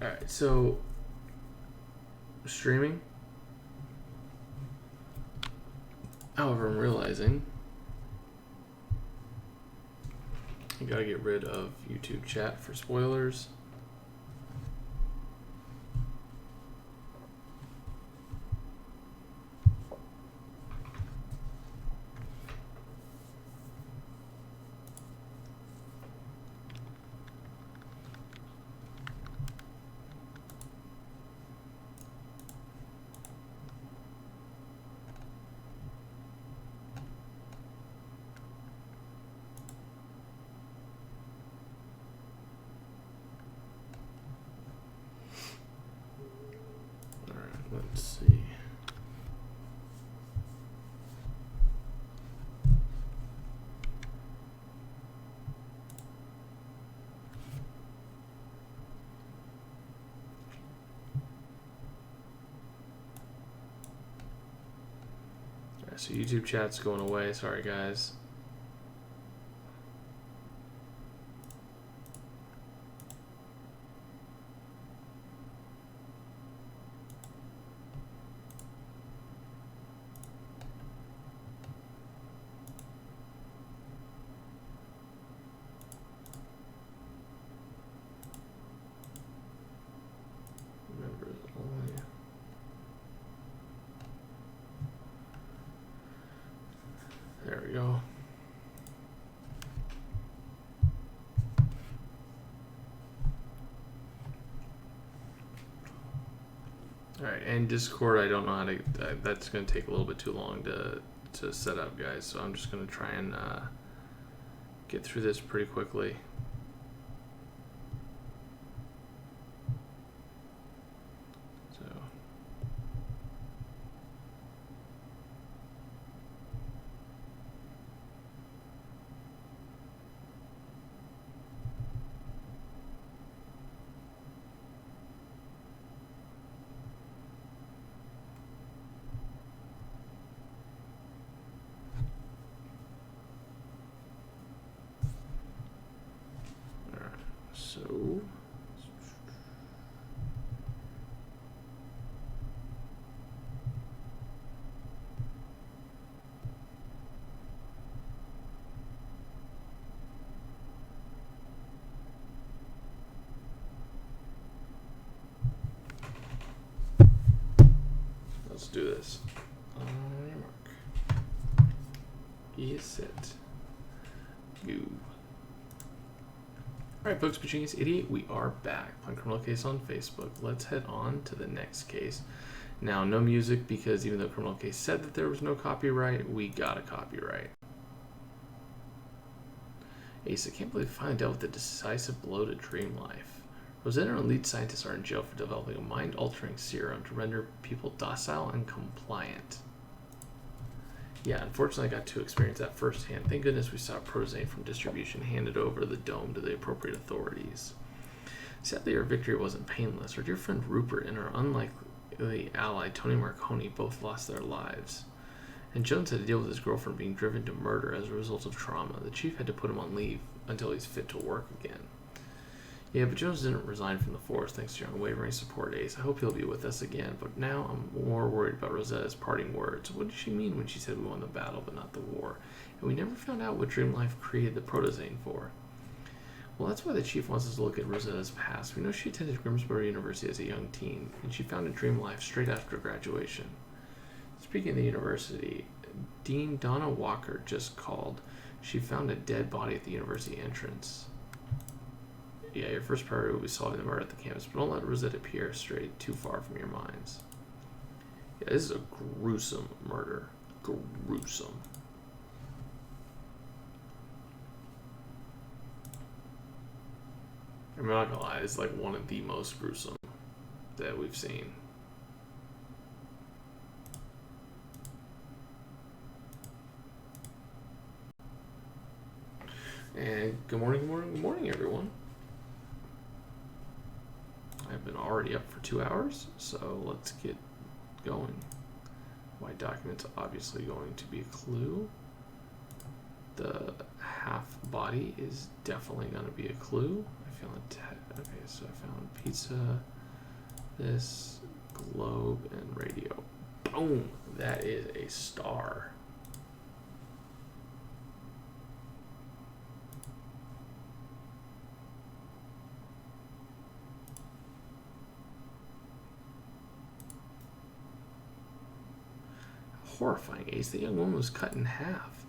Alright, so streaming. However, I'm realizing you gotta get rid of YouTube chat for spoilers. Let's see. Alright, so YouTube chat's going away. Sorry, guys. Members only. There we go. Alright, and Discord, I don't know how to, that's going to take a little bit too long to set up, guys, so I'm just going to try and get through this pretty quickly. So. So, let's do this. On your mark. Get set. Go. Alright folks, Genius Idiot, we are back. Playing Criminal Case on Facebook. Let's head on to the next case. Now, no music because even though Criminal Case said that there was no copyright, we got a copyright. Ace, I can't believe I finally dealt with the decisive blow to dream life. Rosetta and lead scientists are in jail for developing a mind-altering serum to render people docile and compliant. Yeah, unfortunately I got to experience that firsthand. Thank goodness we saw Protozane from distribution handed over the dome to the appropriate authorities. Sadly, our victory wasn't painless. Our dear friend Rupert and our unlikely ally Tony Marconi both lost their lives. And Jones had to deal with his girlfriend being driven to murder as a result of trauma. The chief had to put him on leave until he's fit to work again. Yeah, but Jones didn't resign from the force thanks to your unwavering support, Ace. I hope he'll be with us again, but now I'm more worried about Rosetta's parting words. What did she mean when she said we won the battle but not the war? And we never found out what Dream Life created the Protozane for. Well, that's why the chief wants us to look at Rosetta's past. We know she attended Grimsborough University as a young teen, and she founded Dream Life straight after graduation. Speaking of the university, Dean Donna Walker just called. She found a dead body at the university entrance. Yeah, your first priority will be solving the murder at the campus, but don't let Rosetta Pierre stray too far from your minds. Yeah, this is a gruesome murder. Gruesome. I'm not gonna lie, it's like one of the most gruesome that we've seen. And good morning, everyone. I've been already up for 2 hours, so let's get going. White document's obviously going to be a clue. The half body is definitely going to be a clue. I feel it. Okay, so So I found pizza, this, globe, and radio. Boom! That is a star. Horrifying, Ace. The young woman was cut in half.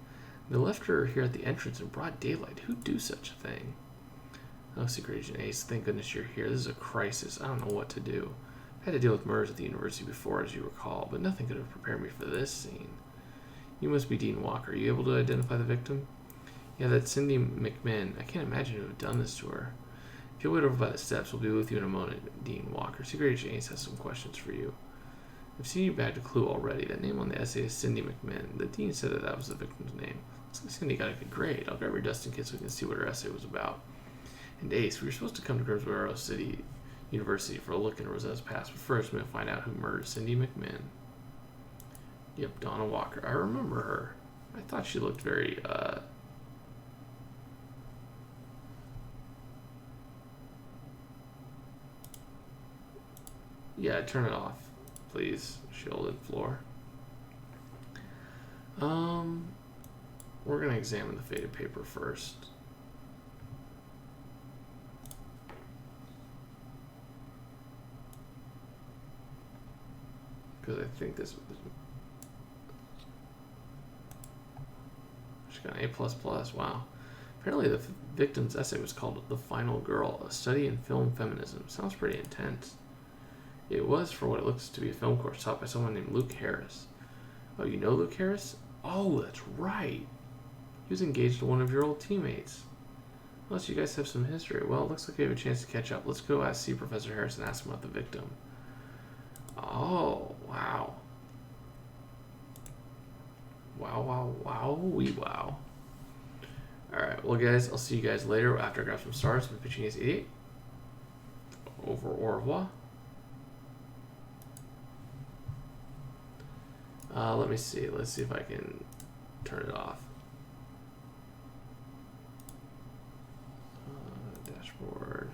They left her here at the entrance in broad daylight. Who'd do such a thing? Oh, Secret Agent Ace, thank goodness you're here. This is a crisis. I don't know what to do. I had to deal with murders at the university before, as you recall, but nothing could have prepared me for this scene. You must be Dean Walker. Are you able to identify the victim? Yeah, that's Cindy McMahon. I can't imagine who would have done this to her. If you'll wait over by the steps, we'll be with you in a moment, Dean Walker. Secret Agent Ace has some questions for you. I've seen you bagged a clue already. That name on the essay is Cindy McMahon. The dean said that was the victim's name. Looks like Cindy got a good grade. I'll grab your dust in case we can see what her essay was about. And Ace, we were supposed to come to Grimsborough University for a look into Rosetta's past, but first we're going to find out who murdered Cindy McMahon. Yep, Donna Walker. I remember her. I thought she looked very, Yeah, turn it off, please. Shielded floor. We're going to examine the faded paper first. Because I think this she got an A++. Wow. Apparently the victim's essay was called The Final Girl, a study in film feminism. Sounds pretty intense. It was, for what it looks to be, a film course taught by someone named Luke Harris. Oh, you know Luke Harris? Oh, that's right. He was engaged to one of your old teammates. Unless you guys have some history. Well, it looks like we have a chance to catch up. Let's go see Professor Harris and ask him about the victim. Oh, wow. Wow. Alright, well guys, I'll see you guys later after I grab some stars with Pitching Ace 88. Over au revoir. Let me see. Let's see if I can turn it off. Dashboard.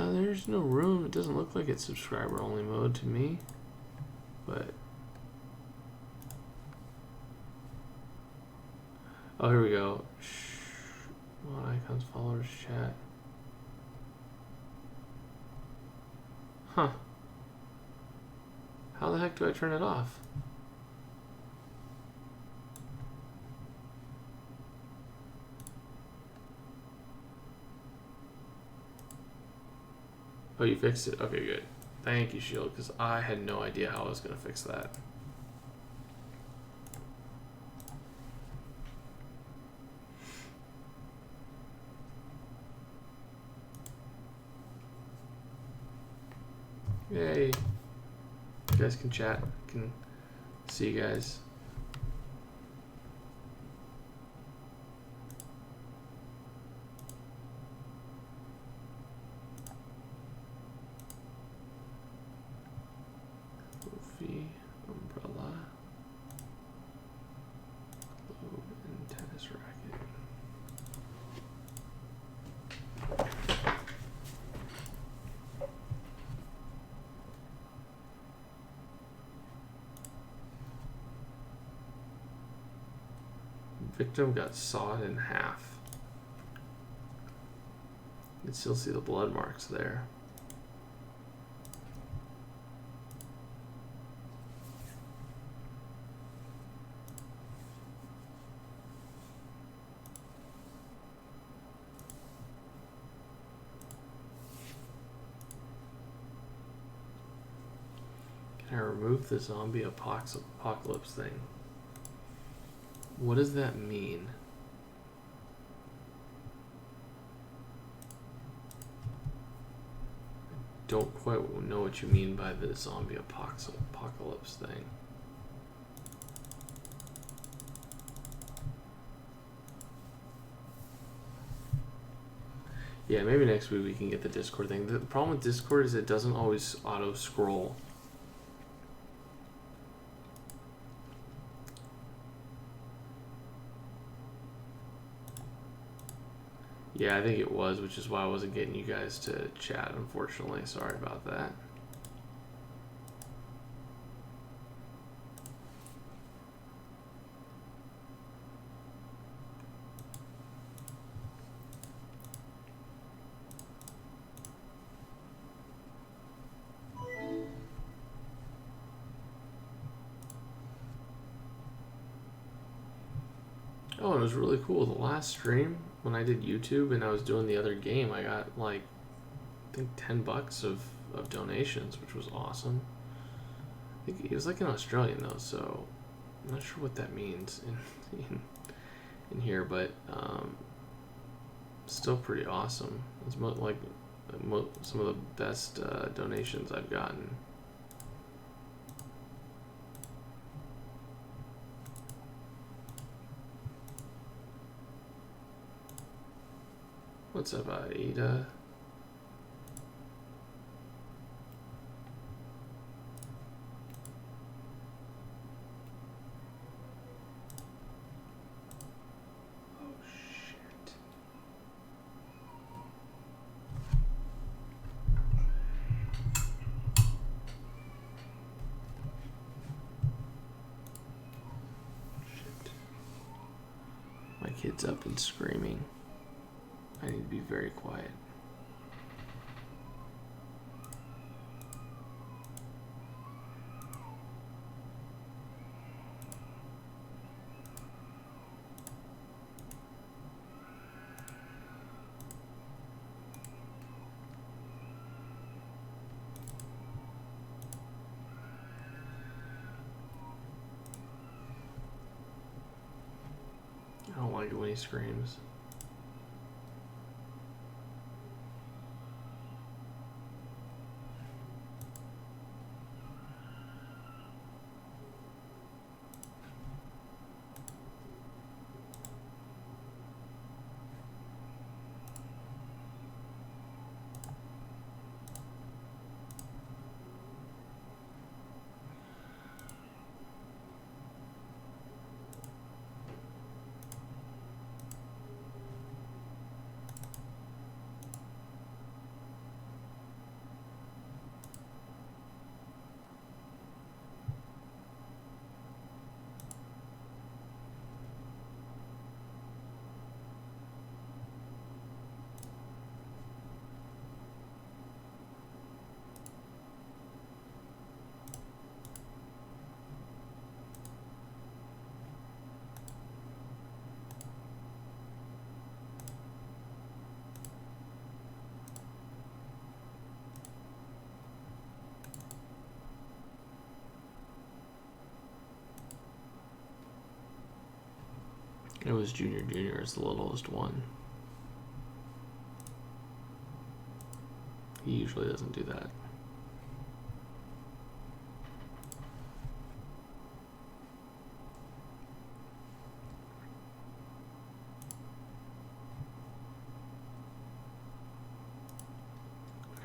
There's no room. It doesn't look like it's subscriber only mode to me, but oh, here we go. Icons, followers, chat. Huh. How the heck do I turn it off? Oh, you fixed it? Okay, good. Thank you, Shield, because I had no idea how I was going to fix that. Yay. You guys can chat. I can see you guys. Umbrella, globe, and tennis racket. Victim got sawed in half. You can still see the blood marks there. Can I remove the zombie apocalypse thing? What does that mean? don't quite know what you mean by the zombie apocalypse thing. Yeah, maybe next week we can get the Discord thing. The problem with Discord is it doesn't always auto-scroll. Yeah, I think it was, which is why I wasn't getting you guys to chat, unfortunately. Sorry about that. Oh, and it was really cool. The last stream, when I did YouTube and I was doing the other game, I got like, I think $10 of donations, which was awesome. I think it was like in Australian though, so I'm not sure what that means in here, but still pretty awesome. It's like some of the best donations I've gotten. What's up, Ada? Oh, shit. Shit. My kid's up and screaming. I need to be very quiet. I don't like it when he screams. It was Junior. Junior is the littlest one. He usually doesn't do that.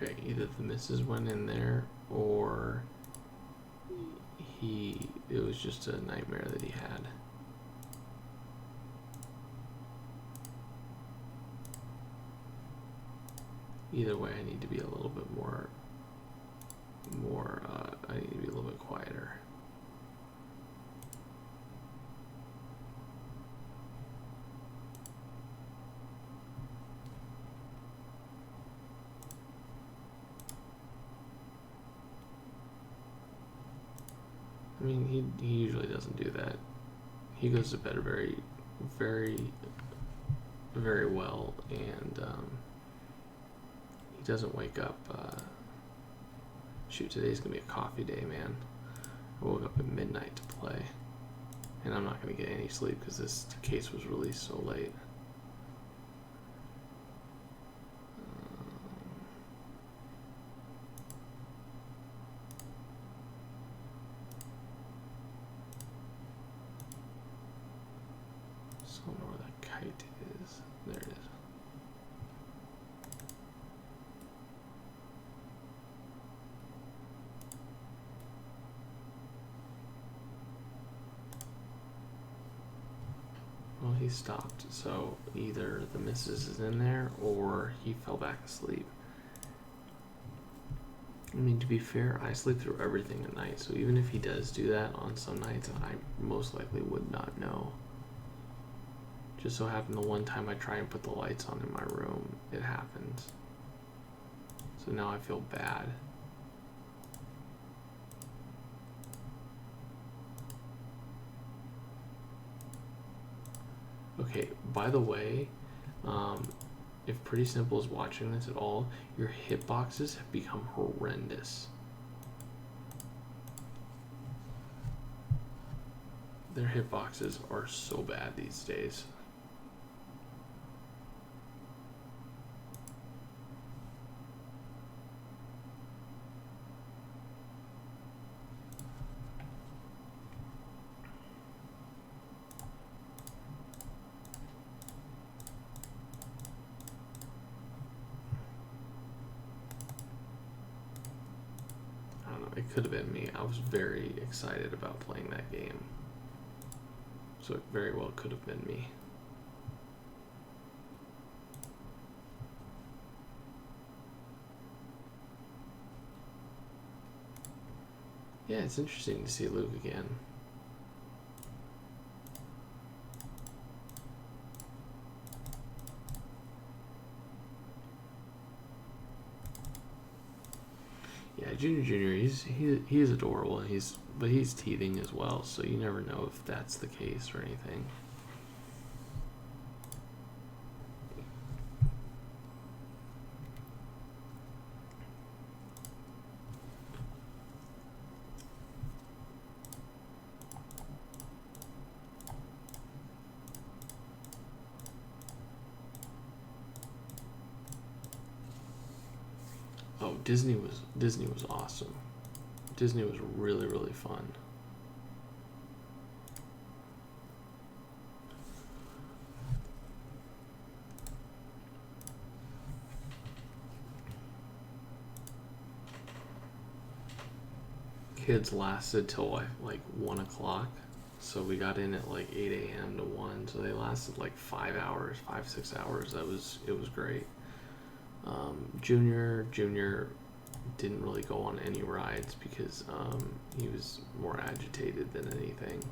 Okay, either the missus went in there or it was just a nightmare that he had. Either way, I need to be a little bit more, I need to be a little bit quieter. I mean, he usually doesn't do that. He goes to bed very, very, very well, and he doesn't wake up. Shoot, today's gonna be a coffee day, man. I woke up at midnight to play, and I'm not gonna get any sleep because this case was released so late. So I don't know where that kite is. There it is. Well, he stopped, so either the missus is in there or he fell back asleep. I mean, to be fair, I sleep through everything at night, so even if he does do that on some nights, I most likely would not know. Just so happened the one time I try and put the lights on in my room, it happens. So now I feel bad. Okay, by the way, if Pretty Simple is watching this at all, your hitboxes have become horrendous. Their hitboxes are so bad these days. It could have been me. I was very excited about playing that game. So it very well could have been me. Yeah, it's interesting to see Luke again. Yeah, Junior, he is adorable. But he's teething as well, so you never know if that's the case or anything. Oh, Disney was awesome. Disney was really, really fun. Kids lasted till like 1 o'clock, so we got in at like 8 a.m. to 1, so they lasted like 5 hours, 5-6 hours. It was great. Junior didn't really go on any rides because he was more agitated than anything,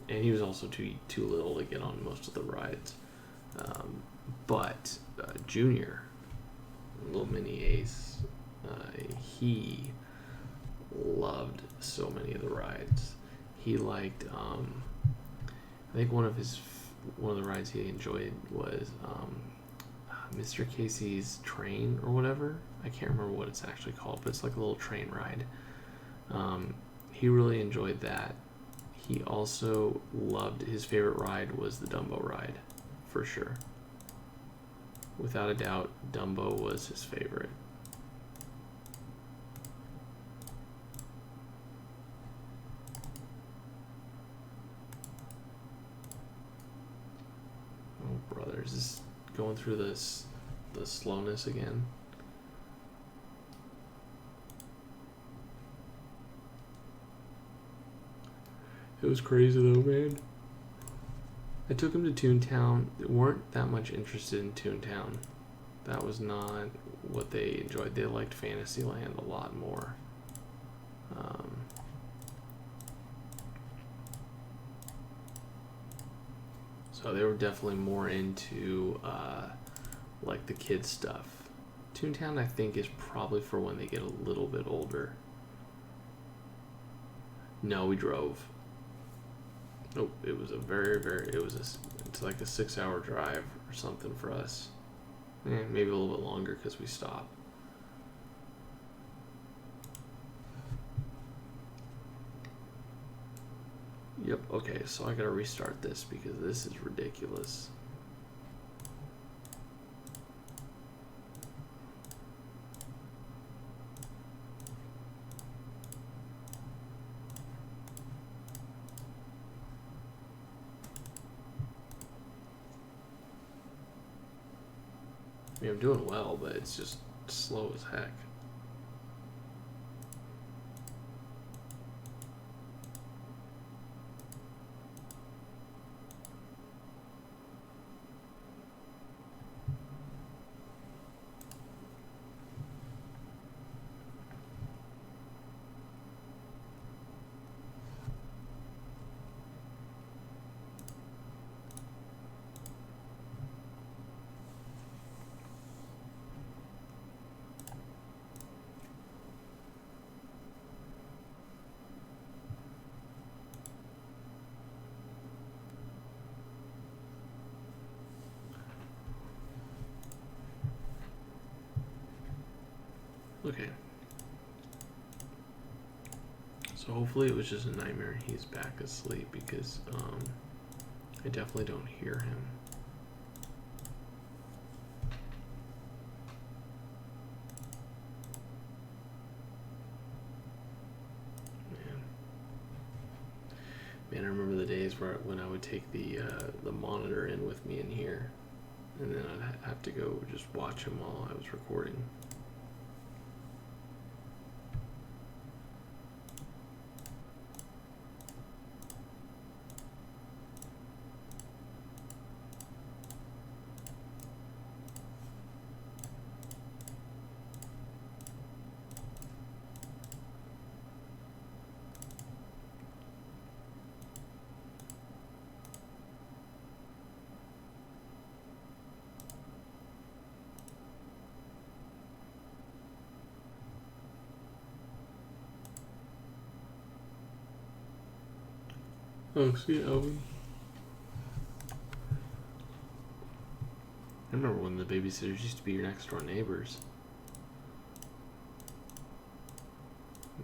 and he was also too little to get on most of the rides. But Junior, little mini Ace, he loved so many of the rides. He liked, I think one of the rides he enjoyed was Mr. Casey's train or whatever. I can't remember what it's actually called, but it's like a little train ride. He really enjoyed that. He also loved, his favorite ride was the Dumbo ride, for sure. Without a doubt, Dumbo was his favorite. Oh, brothers, is going through the slowness again. It was crazy though, man. I took him to Toontown. They weren't that much interested in Toontown. That was not what they enjoyed. They liked Fantasyland a lot more. So they were definitely more into like the kids stuff. Toontown, I think, is probably for when they get a little bit older. No, we drove. Nope, it was it's like a 6-hour drive or something for us. Maybe a little bit longer because we stopped. Yep, okay, so I gotta restart this because this is ridiculous. I mean, I'm doing well, but it's just slow as heck. Okay. So hopefully it was just a nightmare and he's back asleep because I definitely don't hear him. Man, I remember the days when I would take the monitor in with me in here, and then I'd have to go just watch him while I was recording. Oh, see, Owen. I remember when the babysitters used to be your next door neighbors.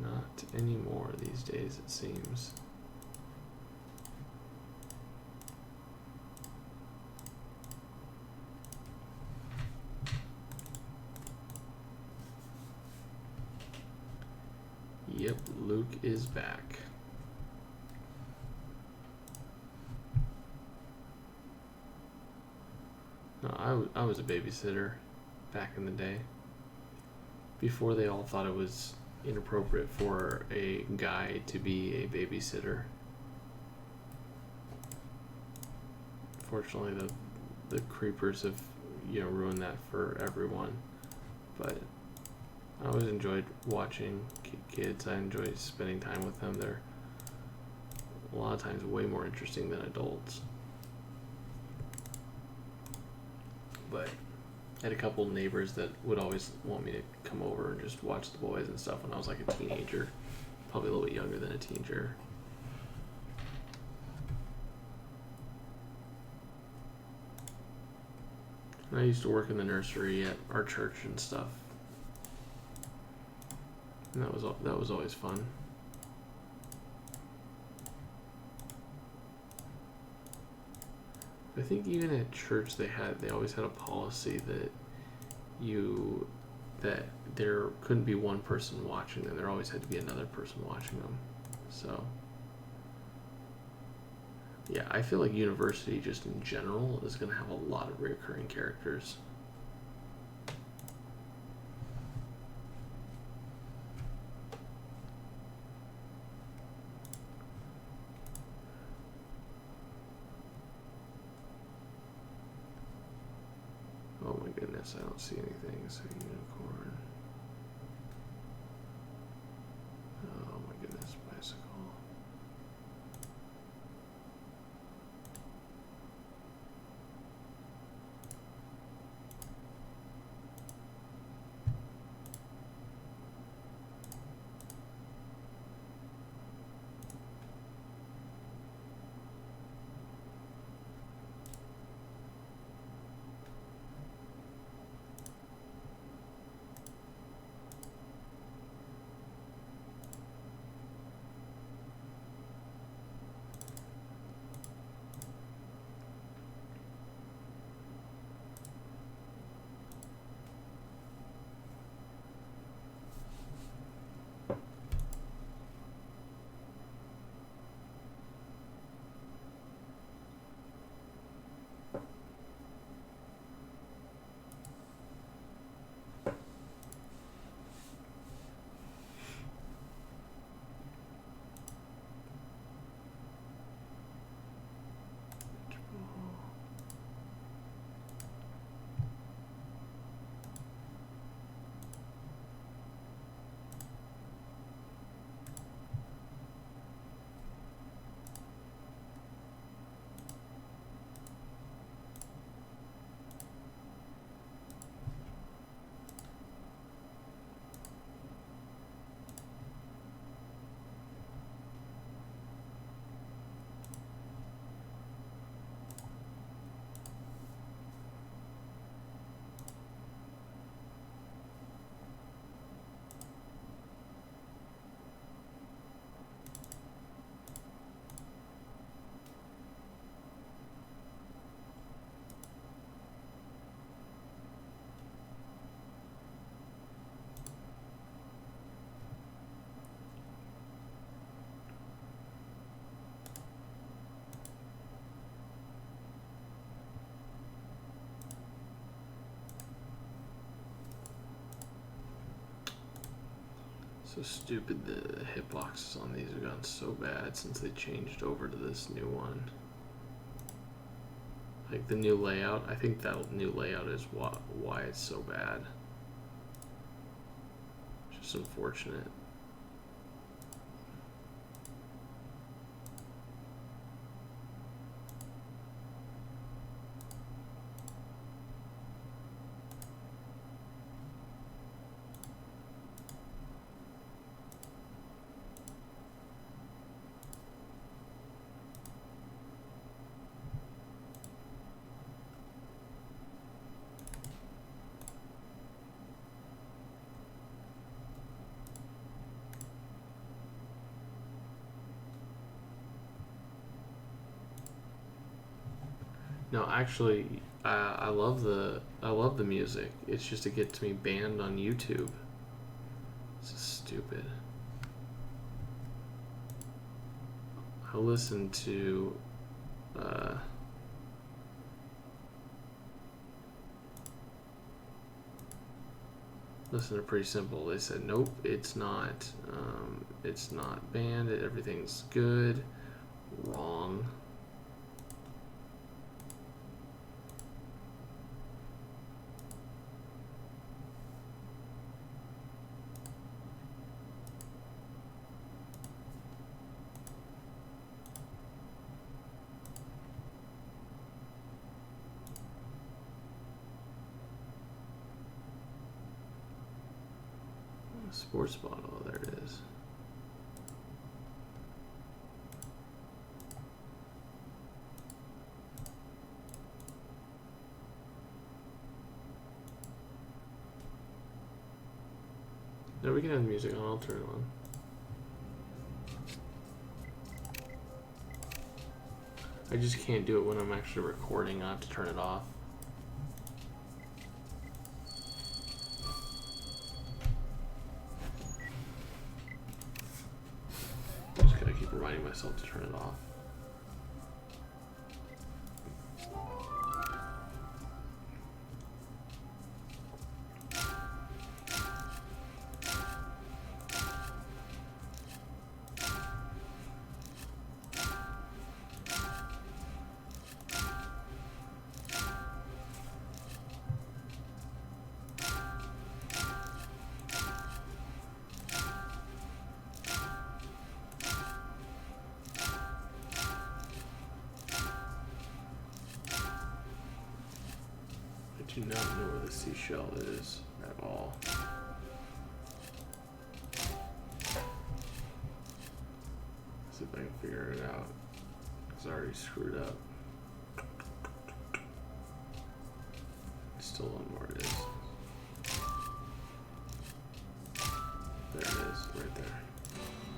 Not anymore these days, it seems. Yep, Luke is back. No, I was a babysitter back in the day. Before they all thought it was inappropriate for a guy to be a babysitter. Fortunately, the creepers have, ruined that for everyone. But I always enjoyed watching kids. I enjoyed spending time with them. They're a lot of times way more interesting than adults. But I had a couple neighbors that would always want me to come over and just watch the boys and stuff when I was like a teenager. Probably a little bit younger than a teenager. And I used to work in the nursery at our church and stuff. And that was always fun. I think even at church they always had a policy that there couldn't be one person watching them. There always had to be another person watching them. So yeah, I feel like university just in general is going to have a lot of recurring characters. Oh my goodness, I don't see anything. So unicorn. Oh my goodness, bicycle. So stupid, the hitboxes on these have gotten so bad since they changed over to this new one. Like the new layout, I think that new layout is why it's so bad. Just unfortunate. No, actually, I love the music. It's just it gets me banned on YouTube. This is stupid. I listened to Pretty Simple. They said nope, it's not. It's not banned. Everything's good. Wrong. Sports bottle, there it is. No, we can have the music on, I'll turn it on. I just can't do it when I'm actually recording, I have to turn it off. Just gotta keep reminding myself to turn it off. I do not know where the seashell is at all. See if I can figure it out, because I already screwed up. Still don't know where it is. There it is, right there.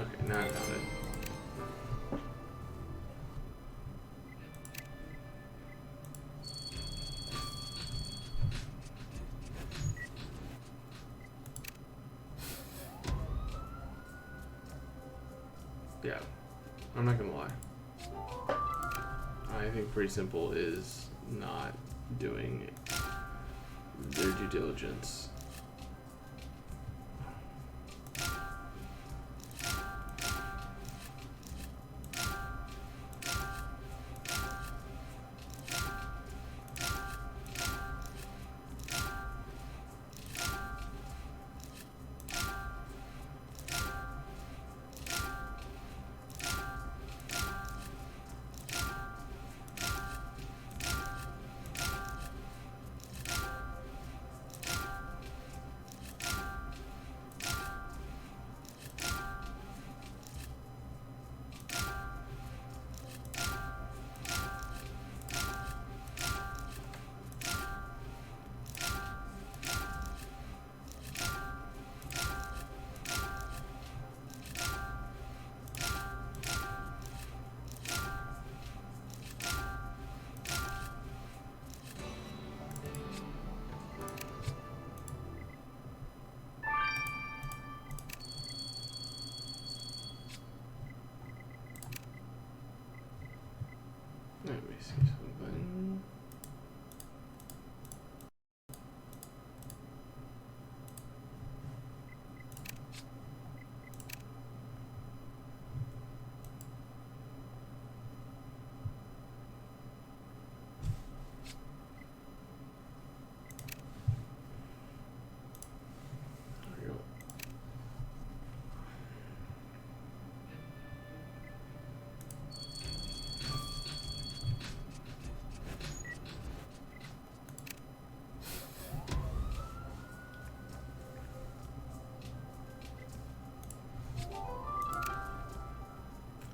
Okay, now I found it. Yeah, I'm not gonna lie. I think Pretty Simple is not doing their due diligence. Let me see something.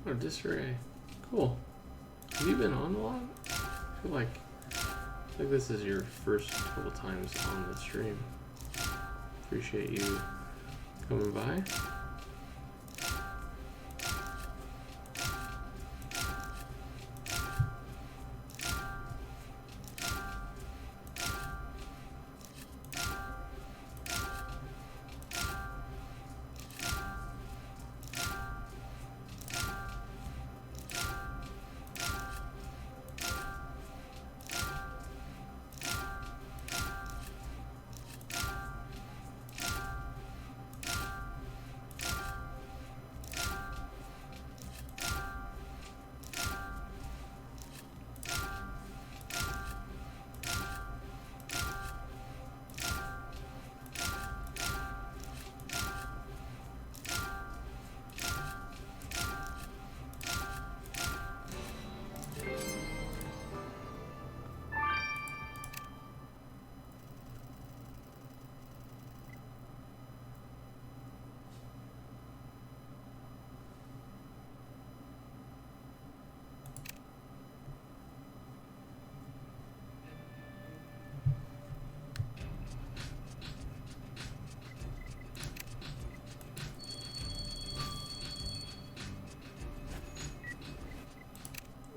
Oh, disarray. Cool. Have you been on a lot? I feel like this is your first couple times on the stream. Appreciate you coming by.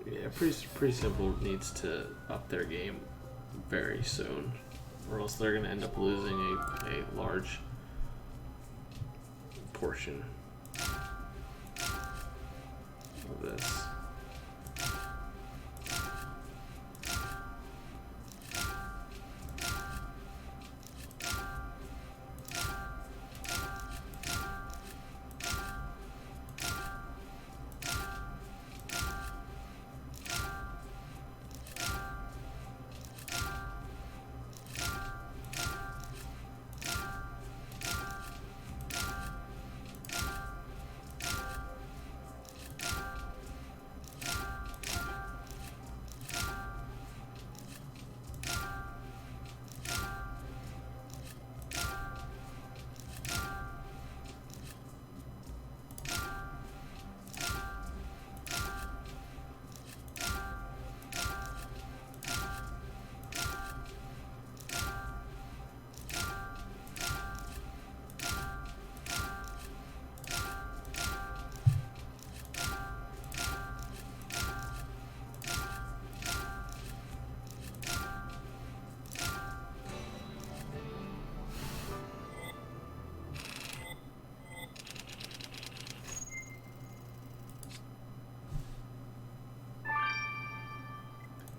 Yeah, pretty simple. Needs to up their game very soon, or else they're going to end up losing a large portion of this.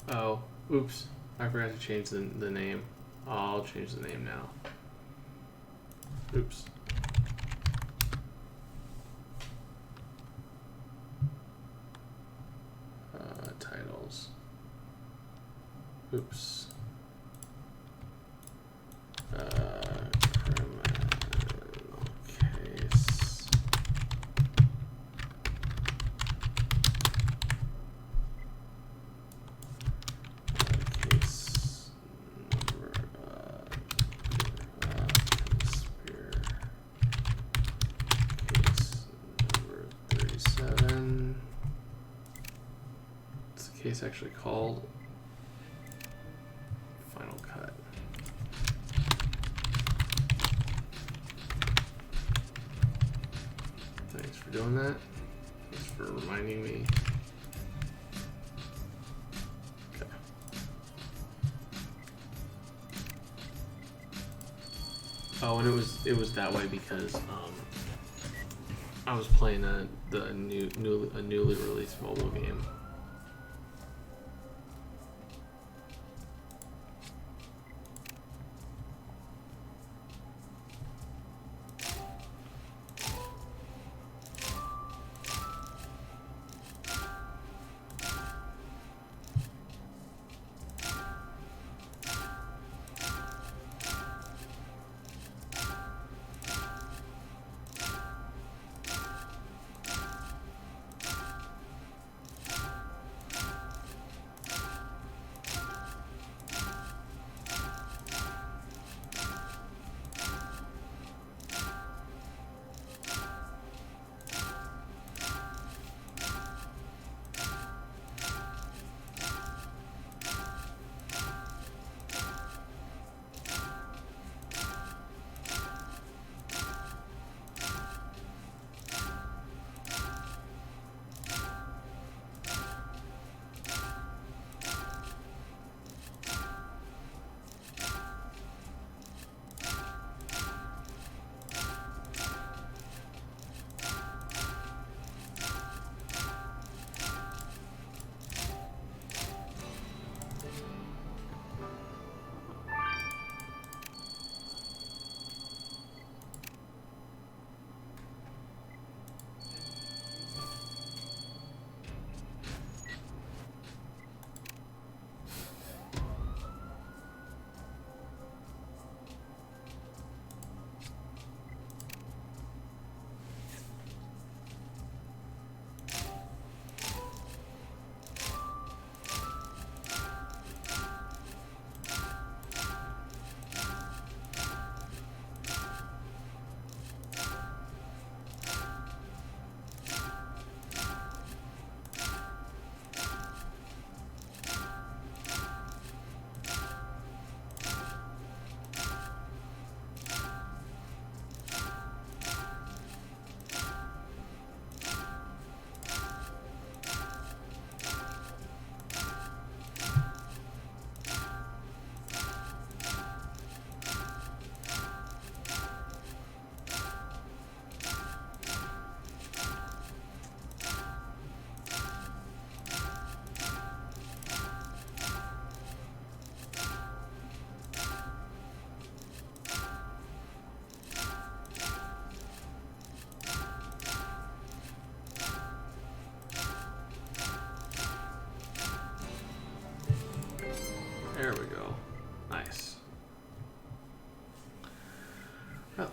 Oh, oops. I forgot to change the name. I'll change the name now. Oops. Titles. Oops. Criminal case. Case number, case number 37. What's the case actually called? Final cut. Thanks for doing that. Thanks for reminding me. Okay. Oh, and it was that way because I was playing a newly released mobile game.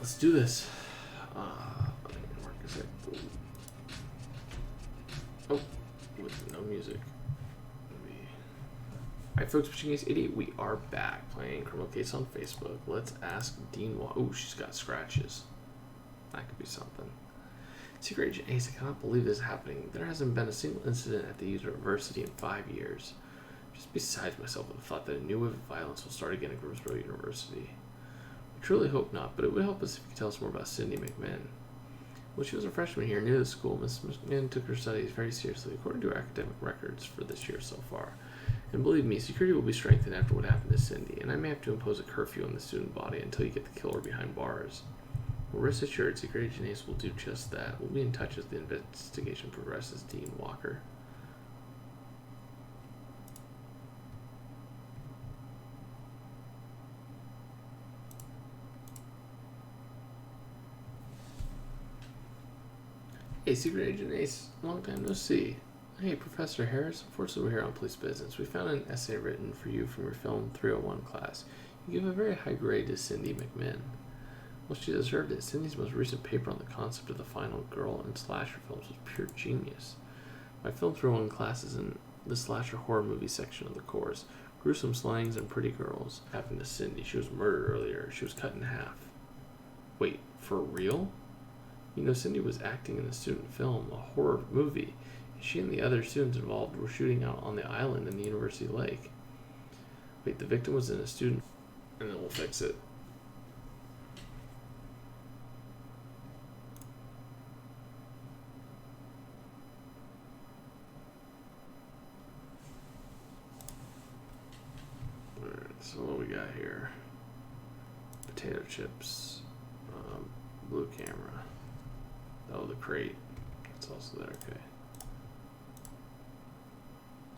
let's do this. Oh, with no music. Alright, folks, Pushing Case 88, we are back playing Criminal Case on Facebook. Let's ask Dean Wall. Oh, she's got scratches. That could be something. Secret Agent Ace, I cannot believe this is happening. There hasn't been a single incident at the university in 5 years. Just besides myself with the thought that a new wave of violence will start again at Grimsborough University. We truly hope not, but it would help us if you could tell us more about Cindy McMahon. When she was a freshman here near the school, Miss McMahon took her studies very seriously, according to her academic records for this year so far. And believe me, security will be strengthened after what happened to Cindy, and I may have to impose a curfew on the student body until you get the killer behind bars. Well, rest assured, Secret Agent Ace will do just that. We'll be in touch as the investigation progresses, Dean Walker. Hey, Secret Agent Ace, long time no see. Hey, Professor Harris, unfortunately we're here on police business. We found an essay written for you from your film 301 class. You give a very high grade to Cindy McMahon. Well, she deserved it. Cindy's most recent paper on the concept of the final girl in slasher films was pure genius. My film 301 class is in the slasher horror movie section of the course. Gruesome slangs and pretty girls. Happened to Cindy. She was murdered earlier. She was cut in half. Wait, for real? You know, Cindy was acting in the student film, a horror movie. She and the other students involved were shooting out on the island in the University Lake. Wait, the victim was in a student... And then we'll fix it. Alright, so what we got here? Potato chips. Blue camera. Oh, the crate. It's also there, okay.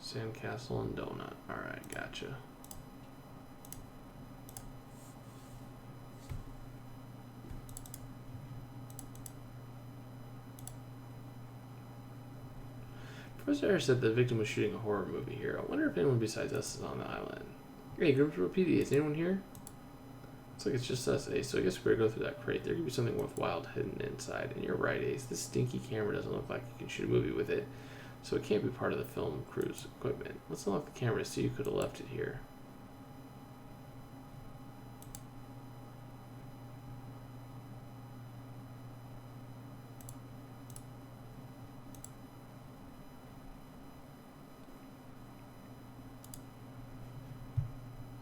Sandcastle and donut. Alright, gotcha. Professor Harris said the victim was shooting a horror movie here. I wonder if anyone besides us is on the island. Hey, Grimsborough PD, is anyone here? Looks like it's just us, Ace, so I guess we better go through that crate. There could be something worthwhile hidden inside. And you're right, Ace. This stinky camera doesn't look like you can shoot a movie with it. So it can't be part of the film crew's equipment. Let's unlock the camera to see you could have left it here.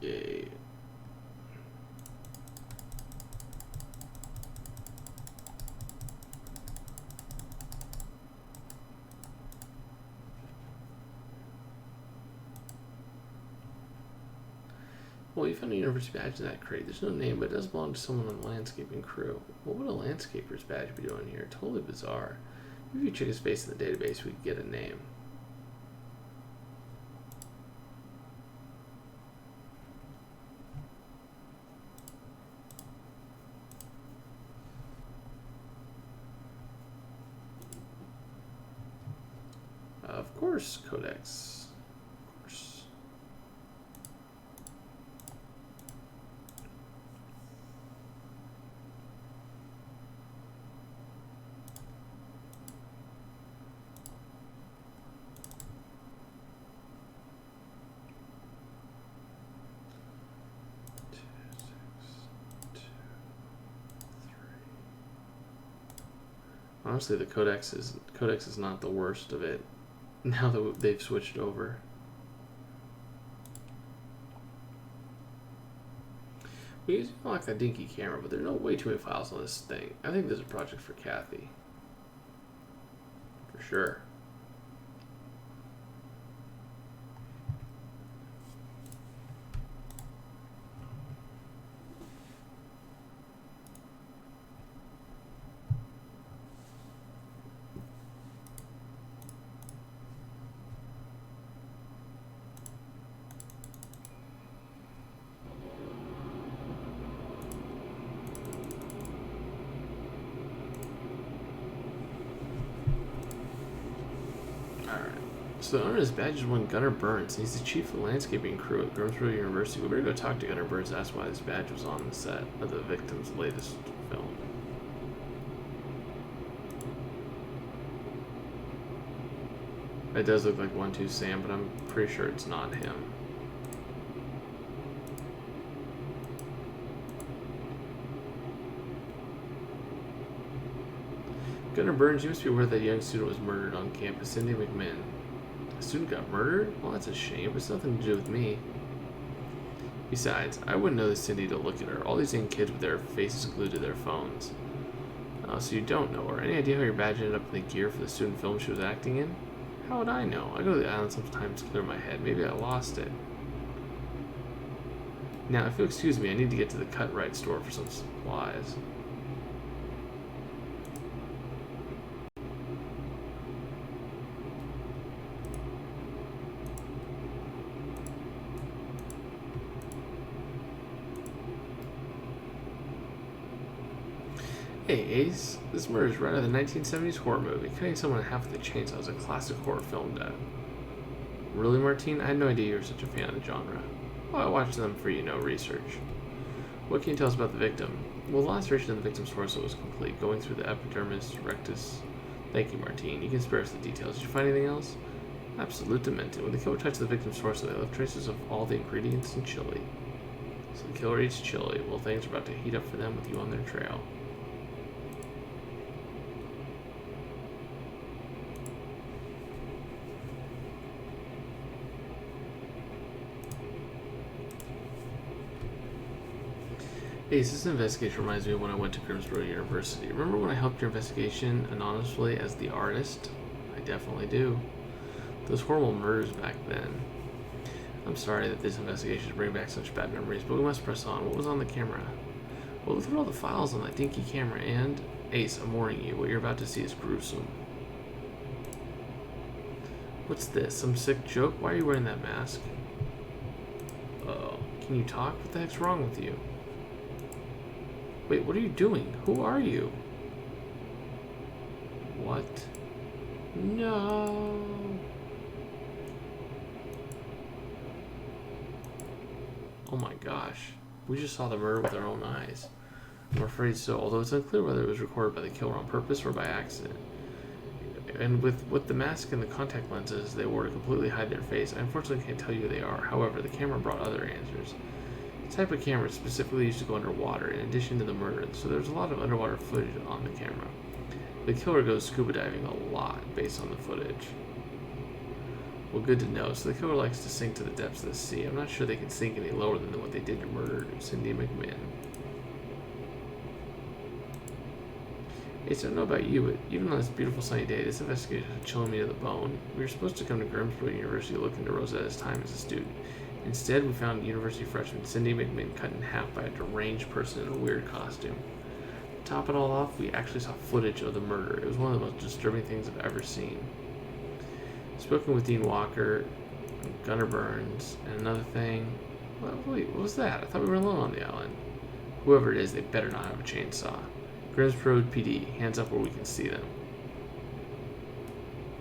Yay. Well, you found a university badge in that crate. There's no name, but it does belong to someone on the landscaping crew. What would a landscaper's badge be doing here? Totally bizarre. Maybe if you check his face in the database, we could get a name. Of course, Codex. Of course. Honestly, the Codex is not the worst of it. Now that they've switched over. We usually unlock that dinky camera, but there's no way too many files on this thing. I think there's a project for Kathy. For sure. So the owner of this badge is one Gunnar Burns. He's the chief of the landscaping crew at Grimsborough University. We better go talk to Gunnar Burns and ask why this badge was on the set of the victim's latest film. It does look like 1-2 Sam, but I'm pretty sure it's not him. Gunnar Burns, you must be aware that a young student was murdered on campus. Cindy McMinn. A student got murdered? Well, that's a shame, but it's nothing to do with me. Besides, I wouldn't know this Cindy to look at her. All these young kids with their faces glued to their phones. So you don't know her. Any idea how your badge ended up in the gear for the student film she was acting in? How would I know? I go to the island sometimes to clear my head. Maybe I lost it. Now, if you'll excuse me, I need to get to the cut-right store for some supplies. Hey Ace, this murder is right out of the 1970s horror movie. Cutting someone in half with a chainsaw is a classic horror film death. Really, Martine? I had no idea you were such a fan of the genre. Well, I watched them for, research. What can you tell us about the victim? Well, the laceration of the victim's torso was complete, going through the epidermis rectus. Thank you, Martine. You can spare us the details. Did you find anything else? Absolutamente. When the killer touched the victim's torso, they left traces of all the ingredients in chili. So the killer eats chili. Well, things are about to heat up for them with you on their trail. Ace, this investigation reminds me of when I went to Grimsborough University. Remember when I helped your investigation anonymously as the artist? I definitely do. Those horrible murders back then. I'm sorry that this investigation is bringing back such bad memories, but we must press on. What was on the camera? Well, look at all the files on that dinky camera, and... Ace, I'm warning you, what you're about to see is gruesome. What's this? Some sick joke? Why are you wearing that mask? Uh-oh. Can you talk? What the heck's wrong with you? Wait, what are you doing? Who are you? What? No. Oh my gosh. We just saw the murder with our own eyes. I'm afraid so, although it's unclear whether it was recorded by the killer on purpose or by accident. And with the mask and the contact lenses they wore to completely hide their face, I unfortunately can't tell you who they are. However, the camera brought other answers. The type of camera is specifically used to go underwater, in addition to the murder, so there's a lot of underwater footage on the camera. The killer goes scuba diving a lot based on the footage. Well, good to know. So the killer likes to sink to the depths of the sea. I'm not sure they can sink any lower than what they did to murder Cindy McMinn. Hey, so I don't know about you, but even on this beautiful sunny day, this investigation is chilling me to the bone. We were supposed to come to Grimsborough University to look into Rosetta's time as a student. Instead, we found university freshman Cindy McMinn cut in half by a deranged person in a weird costume. To top it all off, we actually saw footage of the murder. It was one of the most disturbing things I've ever seen. Spoken with Dean Walker, Gunnar Burns, and another thing. Wait, what was that? I thought we were alone on the island. Whoever it is, they better not have a chainsaw. Grimsborough PD, hands up where we can see them.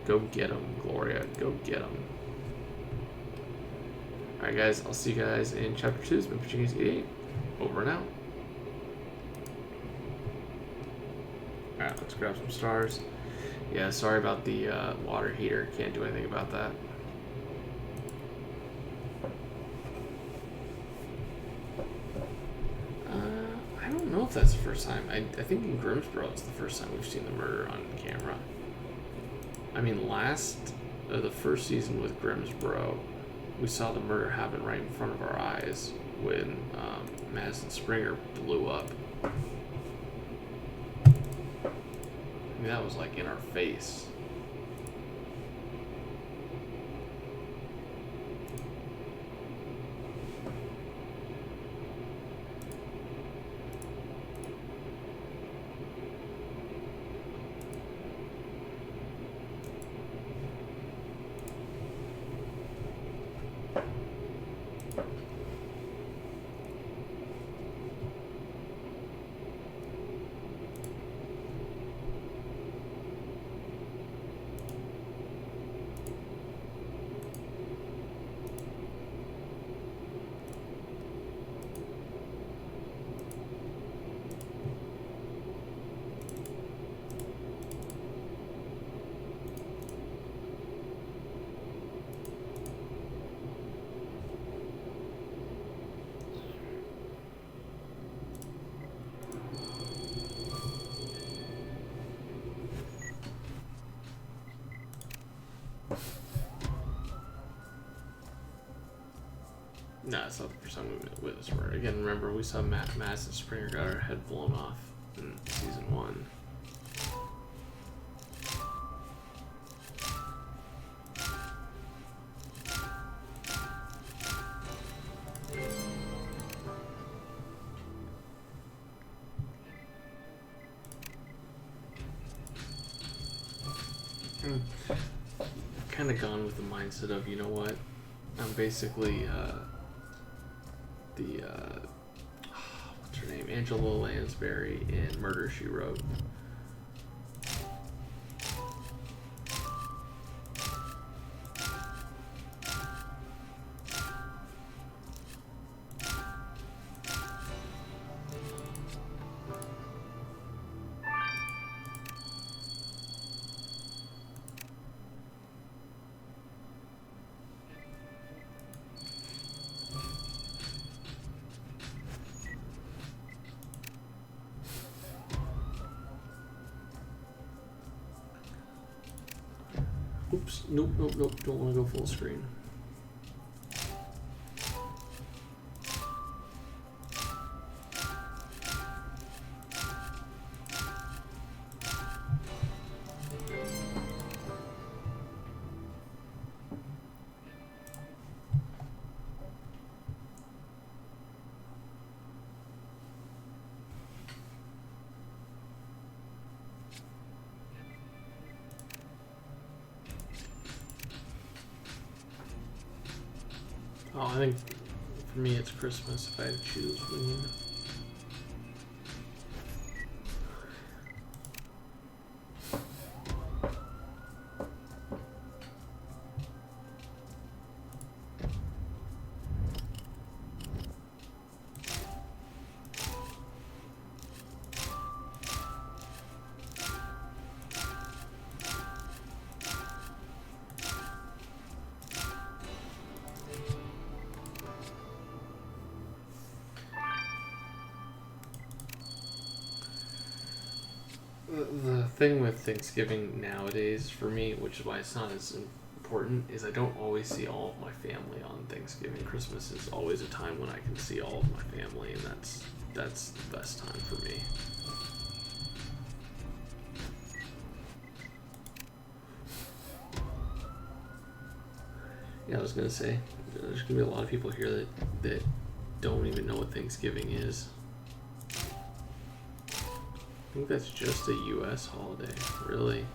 Go get them, Gloria. Go get them. Alright guys, I'll see you guys in Chapter 2. It's been Portuguese 88. Over and out. Alright, let's grab some stars. Yeah, sorry about the water heater. Can't do anything about that. I don't know if that's the first time. I think in Grimsborough it's the first time we've seen the murder on camera. I mean, the first season with Grimsborough, we saw the murder happen right in front of our eyes when Madison Springer blew up. I mean, that was like in our face. Nah, it's not the first time we witnessed her. Again, remember, we saw Madison Springer got her head blown off in season 1. Kind of gone with the mindset of, you know what, I'm basically what's her name, Angela Lansbury in Murder, She Wrote. Oops, nope, don't want to go full screen. Oh, I think for me it's Christmas if I had to choose between. The thing with Thanksgiving nowadays for me, which is why it's not as important, is I don't always see all of my family on Thanksgiving. Christmas is always a time when I can see all of my family, and that's the best time for me. Yeah, I was gonna say, there's gonna be a lot of people here that don't even know what Thanksgiving is. I think that's just a U.S. holiday, really.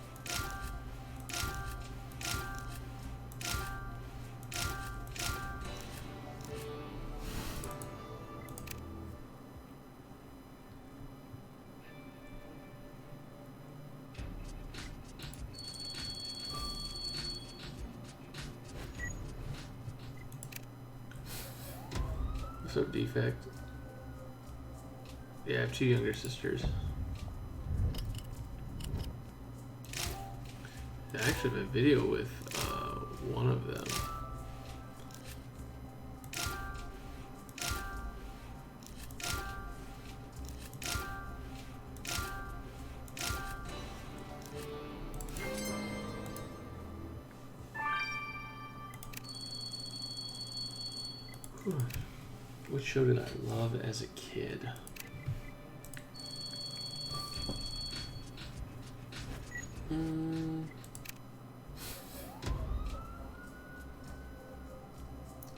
So defect. Yeah, I have 2 younger sisters. I actually have a video with one of them. What show did I love as a kid?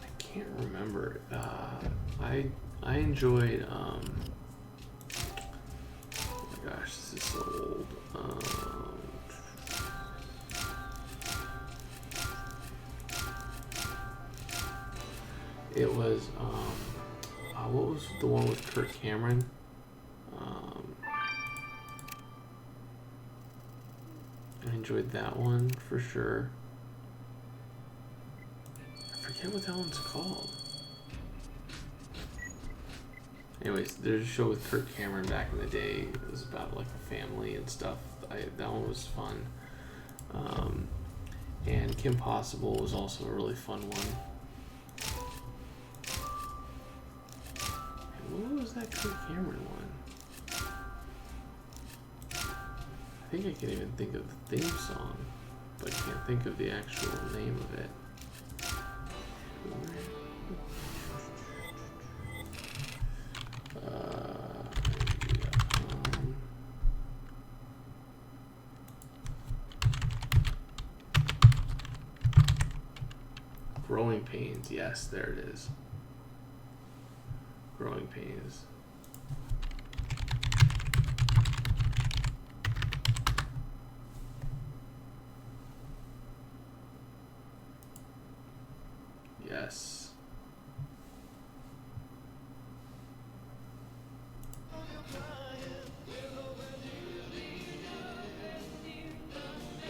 I can't remember. I enjoyed. Oh my gosh, this is so old. It was what was the one with Kirk Cameron? I enjoyed that one for sure. I forget what that one's called. Anyways, there's a show with Kirk Cameron back in the day. It was about like a family and stuff. That one was fun. And Kim Possible was also a really fun one. And what was that Kirk Cameron one? I think I can even think of the theme song, but I can't think of the actual name of it. Growing Pains. Yes, there it is. Growing Pains. Yes.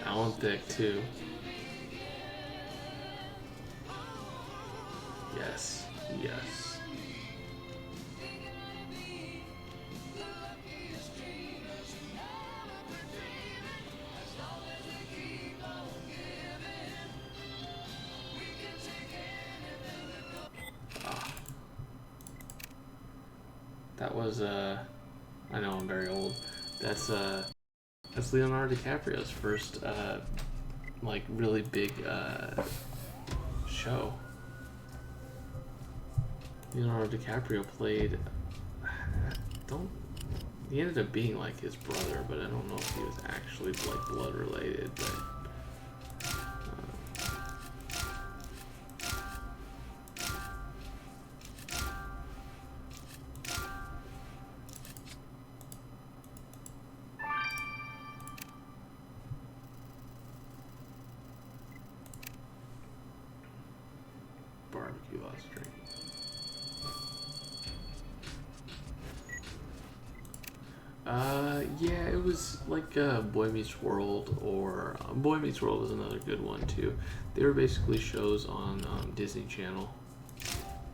That one thick too. Yes. Yes. Ah. That was I know I'm very old. That's Leonardo DiCaprio's first like really big show. Leonardo DiCaprio played don't he ended up being like his brother, but I don't know if he was actually like blood related, but barbecue lost drink. Yeah, it was like Boy Meets World, or Boy Meets World was another good one too. They were basically shows on Disney Channel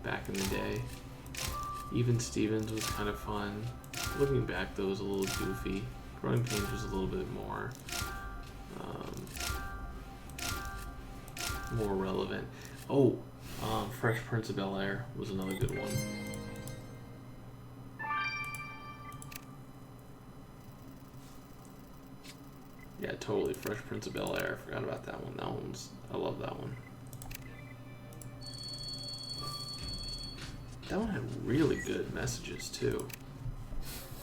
back in the day. Even Stevens was kind of fun. Looking back, though, it was a little goofy. Growing Pains was a little bit more relevant. Oh, Fresh Prince of Bel-Air was another good one. Yeah, totally. Fresh Prince of Bel-Air. I forgot about that one. I love that one. That one had really good messages, too.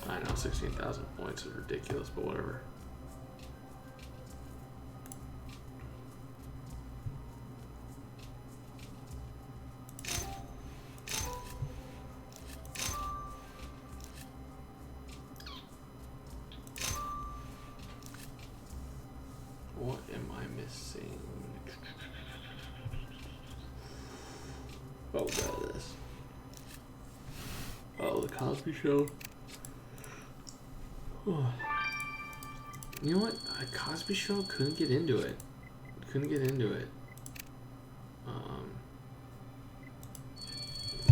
I know, 16,000 points is ridiculous, but whatever. What am I missing? Oh, there it is. Oh, The Cosby Show. Oh. You know what? Cosby Show couldn't get into it.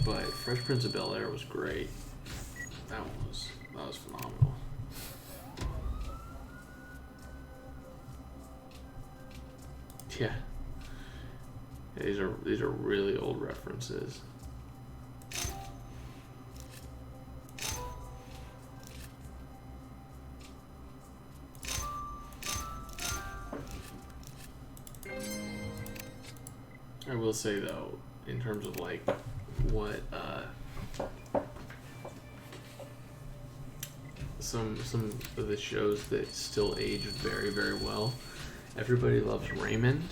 But Fresh Prince of Bel-Air was great. That was phenomenal. Yeah. These are really old references. I will say though, in terms of like what some of the shows that still age very, very well. Everybody Loves Raymond,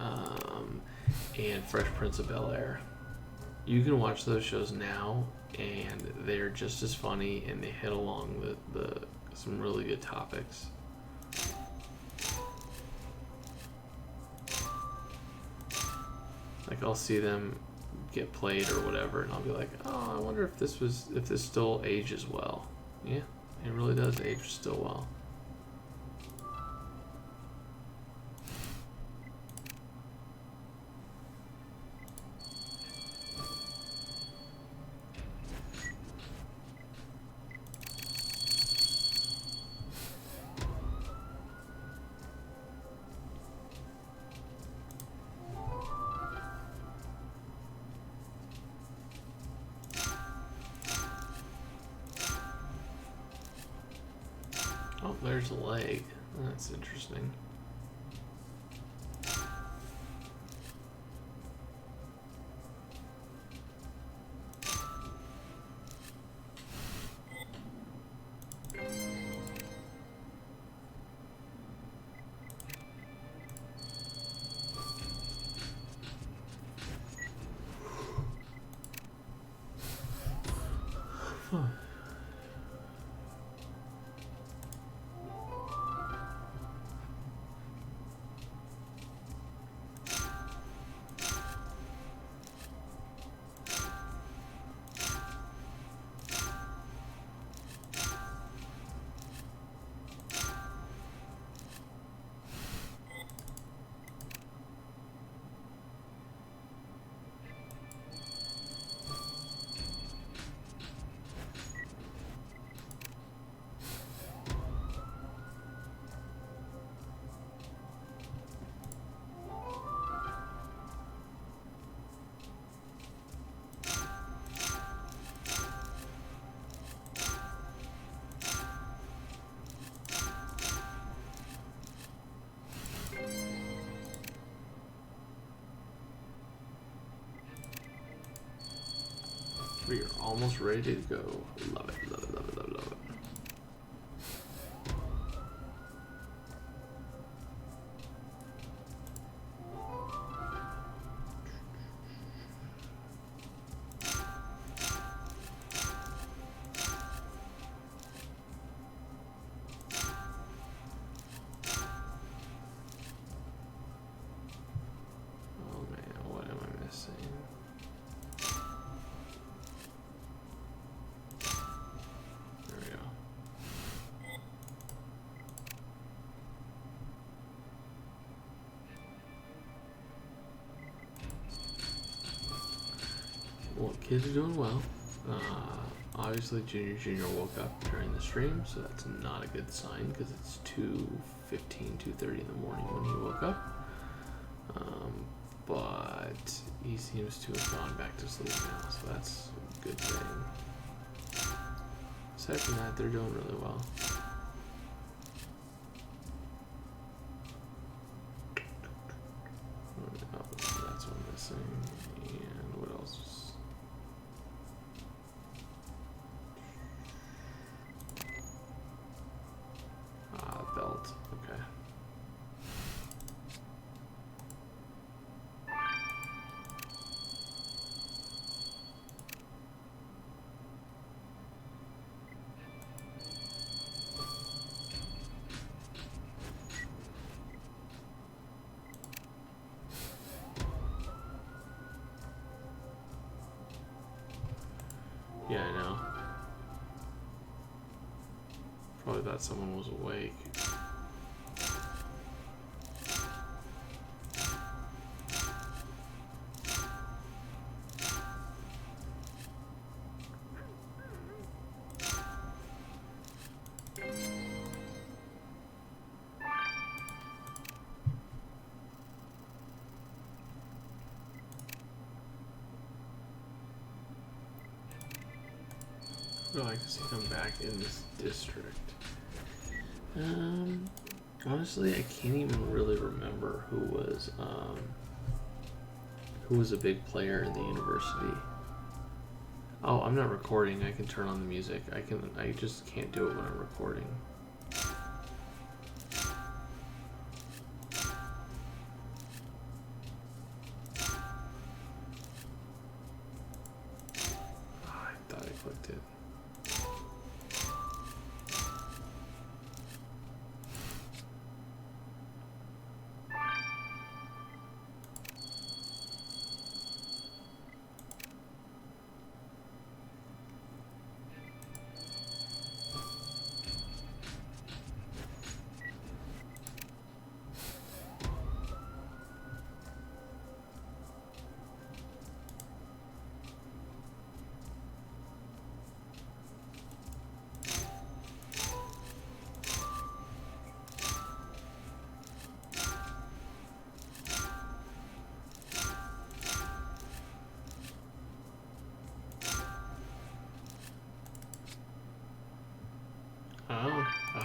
and Fresh Prince of Bel-Air. You can watch those shows now, and they're just as funny, and they hit along the some really good topics. Like I'll see them get played or whatever, and I'll be like, oh, I wonder if this still ages well. Yeah, it really does age still well. Oh, there's a leg. That's interesting. We are almost ready to go. Love it, love it, love it, love it, love it. Well, kids are doing well. Obviously, Junior woke up during the stream, so that's not a good sign because it's 2:15, 2:30 in the morning when he woke up. But he seems to have gone back to sleep now, so that's a good thing. Aside from that, they're doing really well. Oh, that's one missing. And what else? Belt. Okay. Yeah, I know. Probably thought someone was awake. I'd like to see them back in this district. Honestly, I can't even really remember who was a big player in the university. Oh, I'm not recording. I can turn on the music. I just can't do it when I'm recording. Oh, I thought I clicked it.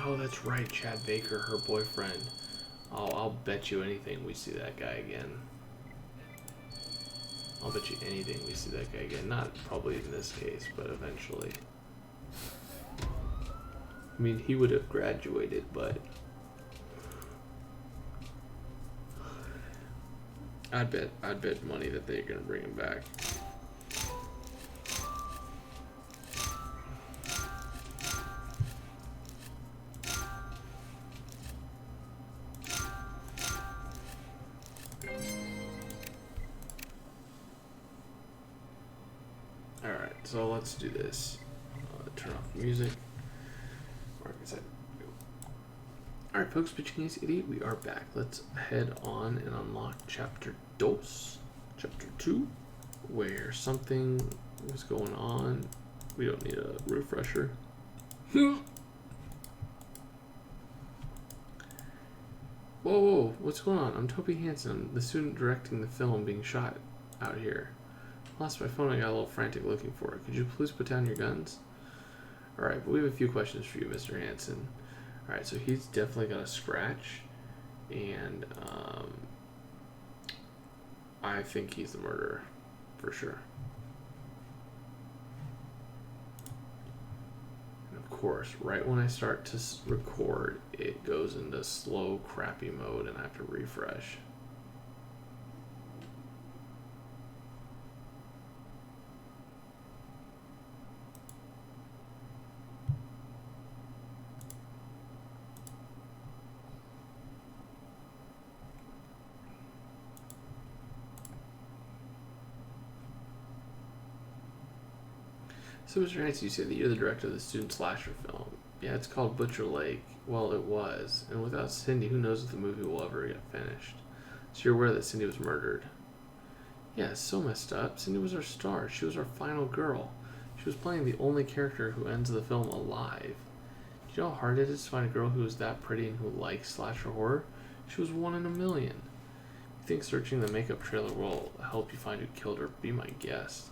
Oh, that's right, Chad Baker, her boyfriend. Oh, I'll bet you anything we see that guy again. I'll bet you anything we see that guy again. Not probably in this case, but eventually. I mean, he would have graduated, but I'd bet money that they're gonna bring him back. So let's do this. Turn off the music. Alright folks, Pitching Ace Idiot, we are back. Let's head on and unlock Chapter 2, where something was going on. We don't need a refresher. Whoa, what's going on? I'm Toby Hansen, the student directing the film being shot out here. I lost my phone. I got a little frantic looking for it. Could you please put down your guns? Alright, but we have a few questions for you, Mr. Hansen. Alright, so he's definitely got a scratch. And I think he's the murderer. For sure. course, right when I start to record, it goes into slow, crappy mode and I have to refresh. So, Mr. Hanks, you say that you're the director of the student slasher film. Yeah, it's called Butcher Lake. Well, it was. And without Cindy, who knows if the movie will ever get finished. So you're aware that Cindy was murdered. Yeah, it's so messed up. Cindy was our star. She was our final girl. She was playing the only character who ends the film alive. Do you know how hard it is to find a girl who is that pretty and who likes slasher horror? She was 1 in a million. You think searching the makeup trailer will help you find who killed her? Be my guest.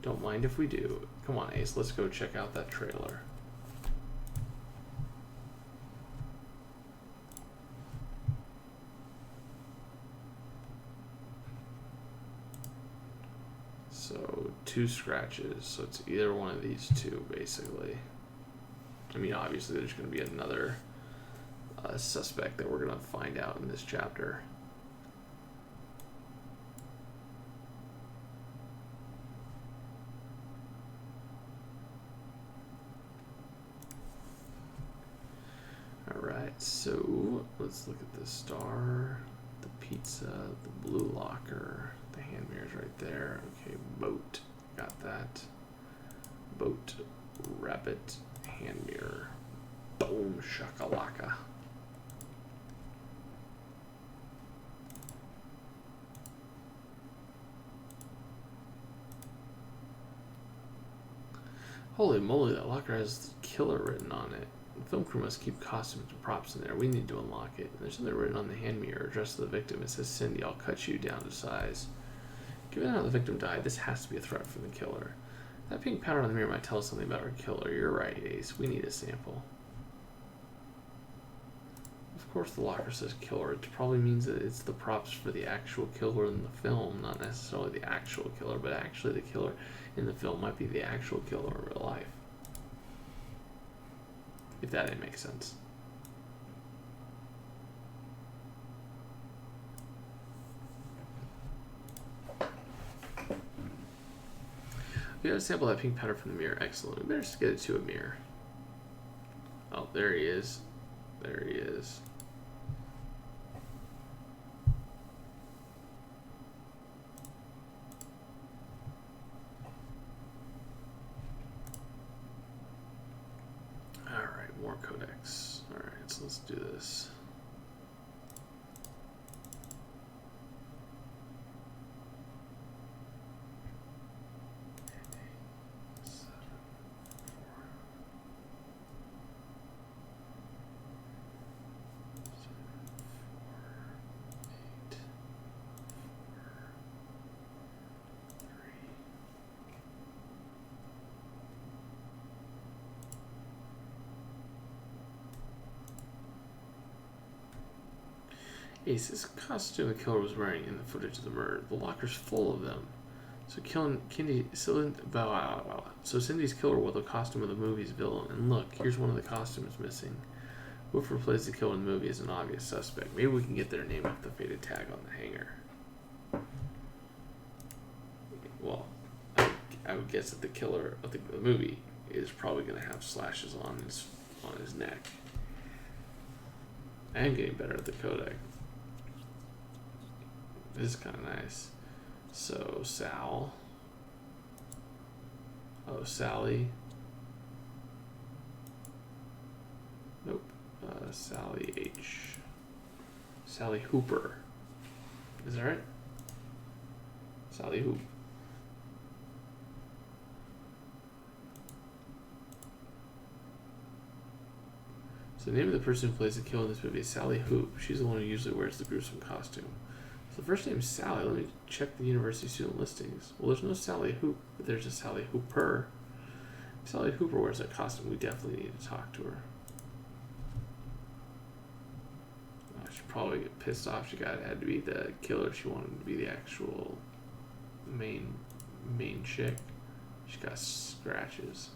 Don't mind if we do. Come on, Ace, let's go check out that trailer. So, 2 scratches. So it's either one of these two, basically. I mean, obviously there's going to be another suspect that we're going to find out in this chapter. Alright, so let's look at the star, the pizza, the blue locker, the hand mirrors right there. Okay, boat, got that. Boat, rabbit, hand mirror. Boom, shakalaka. Holy moly, that locker has killer written on it. The film crew must keep costumes and props in there. We need to unlock it. There's something written on the hand mirror addressed to the victim. It says, Cindy, I'll cut you down to size. Given how the victim died, this has to be a threat from the killer. That pink powder on the mirror might tell us something about our killer. You're right, Ace. We need a sample. Of course the locker says killer. It probably means that it's the props for the actual killer in the film, not necessarily the actual killer, but actually the killer in the film might be the actual killer in real life. If that didn't make sense. We got to sample that pink powder from the mirror. Excellent. We better just get it to a mirror. Oh, there he is. There he is. Alright, more codex. Alright, so let's do this. Ace's costume the killer was wearing in the footage of the murder. The locker's full of them. So Cindy's killer wore the costume of the movie's villain. And look, here's one of the costumes missing. Whoever plays the killer in the movie is an obvious suspect. Maybe we can get their name off the faded tag on the hanger. Well, I would guess that the killer of the movie is probably going to have slashes on his neck. I am getting better at the codec. This is kind of nice. So, Sal. Oh, Sally. Nope. Sally H. Sally Hooper. Is that right? Sally Hoop. So the name of the person who plays the killer in this movie is Sally Hoop. She's the one who usually wears the gruesome costume. So the first name is Sally. Let me check the university student listings. Well, there's no Sally Hoop, but there's a Sally Hooper. If Sally Hooper wears that costume, we definitely need to talk to her. She'd probably get pissed off. She had to be the killer. She wanted to be the actual main chick. She got scratches.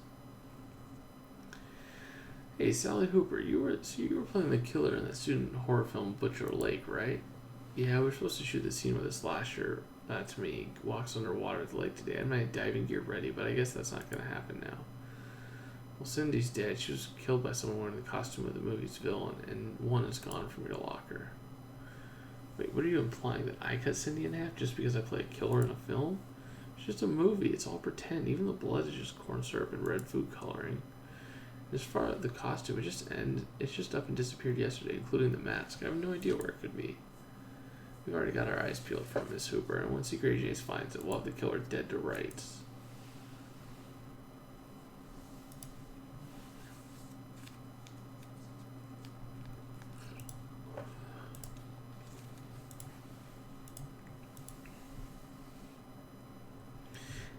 Hey, Sally Hooper, you were playing the killer in that student horror film Butcher Lake, right? Yeah, we're supposed to shoot the scene where the slasher, to me, walks underwater at the lake today. I had my diving gear ready, but I guess that's not going to happen now. Well, Cindy's dead. She was killed by someone wearing the costume of the movie's villain, and one is gone from your locker. Wait, what are you implying? That I cut Cindy in half just because I play a killer in a film? It's just a movie. It's all pretend. Even the blood is just corn syrup and red food coloring. As far as the costume, it's just up and disappeared yesterday, including the mask. I have no idea where it could be. We've already got our eyes peeled from Miss Hooper, and once Secret Agent Ace finds it, we'll have the killer dead to rights.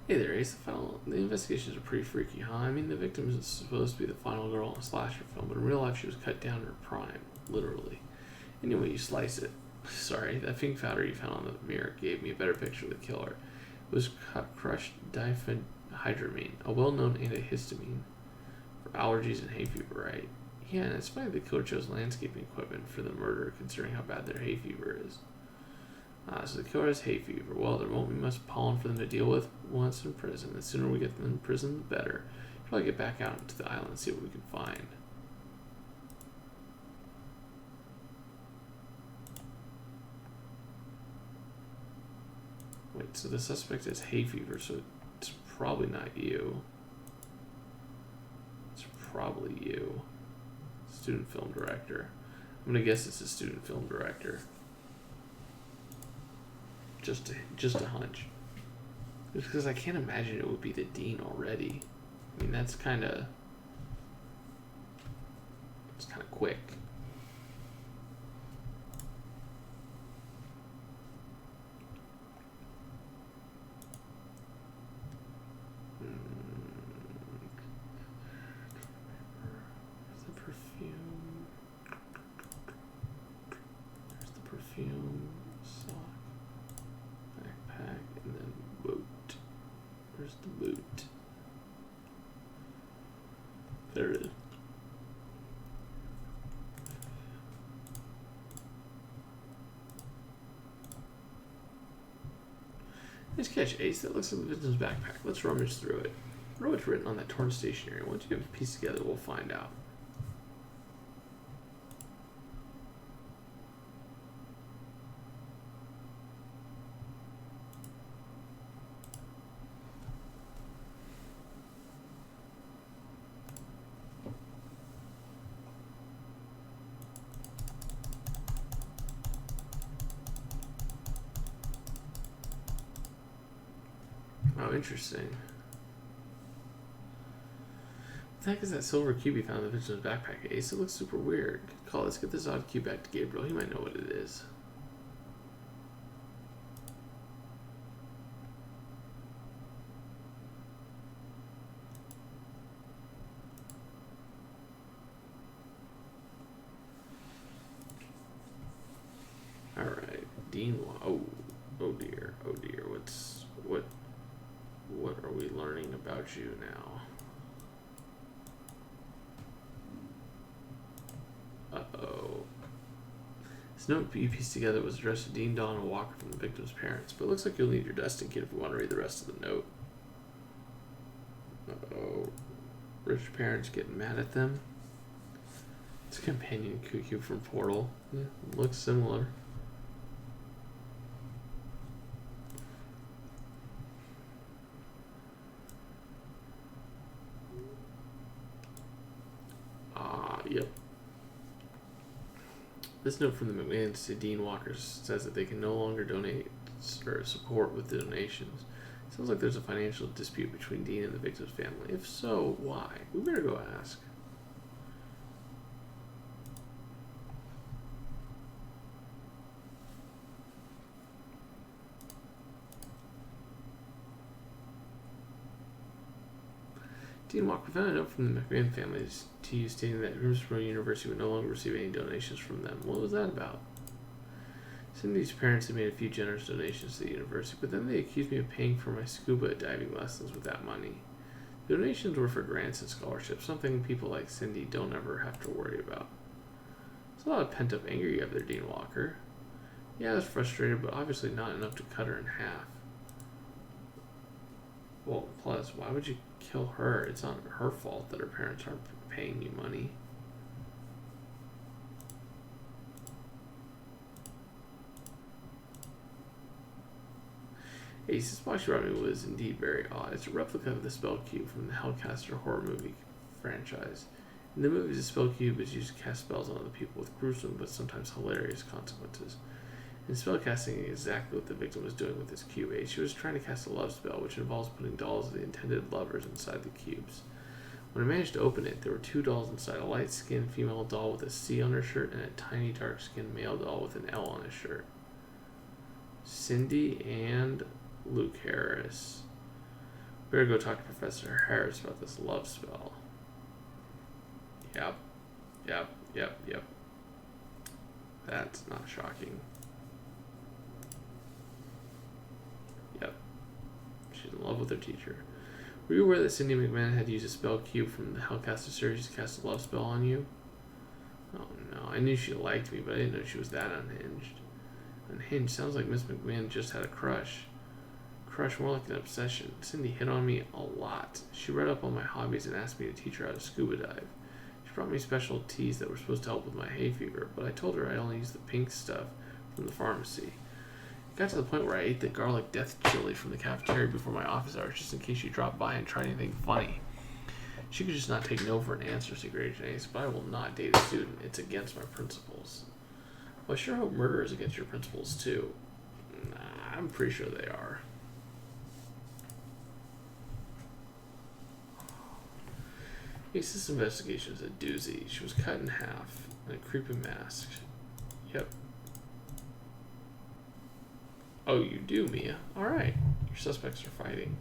Hey there, Ace. The investigations are pretty freaky, huh? I mean, the victim is supposed to be the final girl in a slasher film, but in real life she was cut down to her prime, literally. Anyway, you slice it. Sorry, that pink powder you found on the mirror gave me a better picture of the killer. It was crushed diphenhydramine, a well-known antihistamine for allergies and hay fever, right? Yeah, and it's funny the killer chose landscaping equipment for the murder, considering how bad their hay fever is. So the killer has hay fever. Well, there won't be much pollen for them to deal with once in prison. The sooner we get them in prison, the better. Probably get back out to the island and see what we can find. Wait, so the suspect has hay fever, so it's probably not you. It's probably you. Student film director. I'm gonna guess it's a student film director. Just a hunch. Just because I can't imagine it would be the dean already. I mean, it's kind of quick. There's the perfume. There's the perfume. Sock. Backpack. And then boot. Where's the boot? There it is. Nice catch, Ace. That looks like the victim's backpack. Let's rummage through it. I wonder what's written on that torn stationery. Once you have a piece together, we'll find out. Oh, interesting. What the heck is that silver cube you found in the victim's backpack, Ace? It looks super weird. Good call. Let's get this odd cube back to Gabriel. He might know what it is. Alright. Dean. Oh dear. Oh dear. What are we learning about you now? Uh-oh. This note you pieced together was addressed to Dean, Dawn, and Walker from the victim's parents, but it looks like you'll need your dusting kit if you want to read the rest of the note. Uh-oh. Rich parents getting mad at them. It's a companion cuckoo from Portal. Yeah, looks similar. Yep. This note from the McMahons to Dean Walker says that they can no longer donate or support with the donations. Sounds like there's a financial dispute between Dean and the victim's family. If so, why? We better go ask. Dean Walker found a note from the McMahon families to you stating that Grimsborough University would no longer receive any donations from them. What was that about? Cindy's parents had made a few generous donations to the university, but then they accused me of paying for my scuba diving lessons with that money. Donations were for grants and scholarships, something people like Cindy don't ever have to worry about. There's a lot of pent-up anger you have there, Dean Walker. Yeah, I was frustrated, but obviously not enough to cut her in half. Well, plus, why would you kill her? It's not her fault that her parents aren't paying you money. Ace's box you brought me was indeed very odd. It's a replica of the spell cube from the Hellcaster horror movie franchise. In the movies, the spell cube is used to cast spells on other people with gruesome but sometimes hilarious consequences. In spellcasting, exactly what the victim was doing with this cube. She was trying to cast a love spell, which involves putting dolls of the intended lovers inside the cubes. When I managed to open it, there were two dolls inside, a light-skinned female doll with a C on her shirt and a tiny dark-skinned male doll with an L on his shirt. Cindy and Luke Harris. Better go talk to Professor Harris about this love spell. Yep. That's not shocking. Yep. She's in love with her teacher. Were you aware that Cindy McMahon had used a spell cube from the Hellcaster series to cast a love spell on you? Oh no, I knew she liked me, but I didn't know she was that unhinged. Unhinged sounds like Miss McMahon just had a crush. Crush more like an obsession. Cindy hit on me a lot. She read up on my hobbies and asked me to teach her how to scuba dive. She brought me special teas that were supposed to help with my hay fever, but I told her I only used the pink stuff from the pharmacy. It got to the point where I ate the garlic death chili from the cafeteria before my office hours just in case she dropped by and tried anything funny. She could just not take no for an answer, Secret Agent Ace, but I will not date a student. It's against my principles. Well, I sure hope murder is against your principles, too. Nah, I'm pretty sure they are. Ace's investigation is a doozy. She was cut in half in a creepy mask. Yep. Oh, you do, Mia. Alright. Your suspects are fighting.